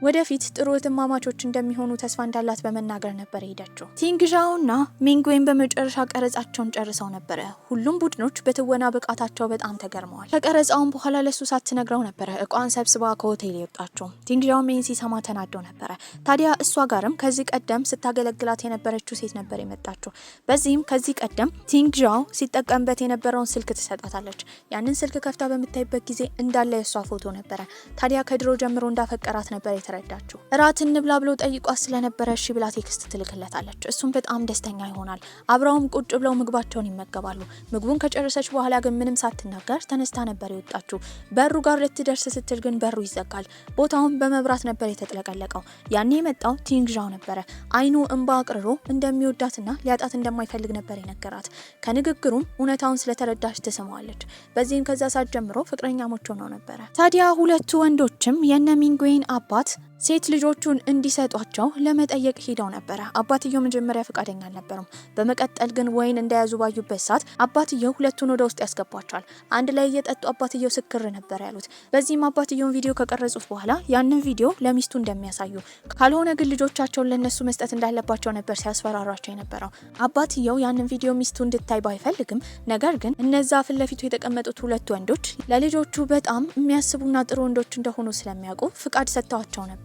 ወደፊት ጥሩ እህትማማቾች እንደሚሆኑ ተስፋ እንዳላት በመናገር ነበር ሄደችው። ቲንግዣውና ሚንጉዌን በመጨረሻ ቀረጻቸውን ጨርሰው ነበረ። ሁሉም ቡድኖች በትወና ብቃታቸው በጣም ተገርመዋል። ከቀረጻውን በኋላ ለሱ ሳትነግረው ነበረ እቃዋን ሰብስባ ከሆቴል የወጣችው። ቲንግዣው ሜን ሲሰማ ተናዶ ነበረ። ታዲያ እሷ ጋርም ከዚህ ቀደም ስታገለግላት የነበረችው ሴት ነበር የመጣችው። በዚህም ከዚህ ቀደም ቲንግዣው ሲጠቀምበት የነበረውን ስልክ ትሰጣታለች። ያንን ስልክ ከፍታ በምታይበት ጊዜ እንዳለ የሷ ፎቶ ነበረ። ታዲያ ከድሮ ጀምሮ እንዳፈቀራት ነበር ተረዳችሁ። እራት እንብላ ብሎ ጠይቋት ስለነበረ እሺ ብላ ቴክስት ትልክለታለች። እሱም በጣም ደስተኛ ይሆናል። አብረውም ቁጭ ብለው ምግባቸውን ይመገባሉ። ምግቡን ከጨረሰች በኋላ ግን ምንም ሳትናገር ተነስታ ነበር የወጣችው። በሩ ጋር ልትደርስ ስትል ግን በሩ ይዘጋል። ቦታውን በመብራት ነበር የተጥለቀለቀው። ያኔ የመጣው ቲንግዣው ነበረ። አይኑ እንባ አቅርሮ እንደሚወዳትና ሊያጣት እንደማይፈልግ ነበር የነገራት። ከንግግሩም እውነታውን ስለተረዳች ትስመዋለች። በዚህም ከዛ ሰዓት ጀምሮ ፍቅረኛሞች ሆነው ነበረ። ታዲያ ሁለቱ ወንዶችም የነ ሚንጉዌን አባት ሴት ልጆቹን እንዲሰጧቸው ለመጠየቅ ሄደው ነበረ። አባትየው መጀመሪያ ፈቃደኛ አልነበሩም። በመቀጠል ግን ወይን እንደያዙ ባዩበት ሰዓት አባትየው ሁለቱን ወደ ውስጥ ያስገባቸዋል። አንድ ላይ እየጠጡ አባትየው ስክር ነበር ያሉት። በዚህም አባትየውን ቪዲዮ ከቀረጹት በኋላ ያንን ቪዲዮ ለሚስቱ እንደሚያሳዩ ካልሆነ ግን ልጆቻቸውን ለነሱ መስጠት እንዳለባቸው ነበር ሲያስፈራራቸው የነበረው። አባትየው ያንን ቪዲዮ ሚስቱ እንድታይ ባይፈልግም ነገር ግን እነዛ ፊት ለፊቱ የተቀመጡት ሁለት ወንዶች ለልጆቹ በጣም የሚያስቡና ጥሩ ወንዶች እንደሆኑ ስለሚያውቁ ፍቃድ ሰጥተዋቸው ነበር።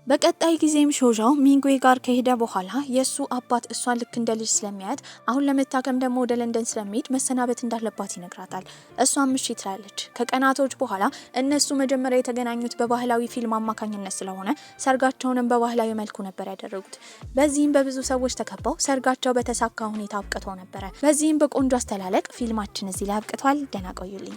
በቀጣይ ጊዜም ሾዣው ሚንጉዌ ጋር ከሄደ በኋላ የሱ አባት እሷን ልክ እንደ ልጅ ስለሚያያት አሁን ለመታከም ደግሞ ወደ ለንደን ስለሚሄድ መሰናበት እንዳለባት ይነግራታል። እሷም እሺ ትላለች። ከቀናቶች በኋላ እነሱ መጀመሪያ የተገናኙት በባህላዊ ፊልም አማካኝነት ስለሆነ ሰርጋቸውንም በባህላዊ መልኩ ነበር ያደረጉት። በዚህም በብዙ ሰዎች ተከበው ሰርጋቸው በተሳካ ሁኔታ አብቅቶ ነበረ። በዚህም በቆንጆ አስተላለቅ ፊልማችን እዚህ ላይ አብቅቷል። ደህና ቆዩልኝ።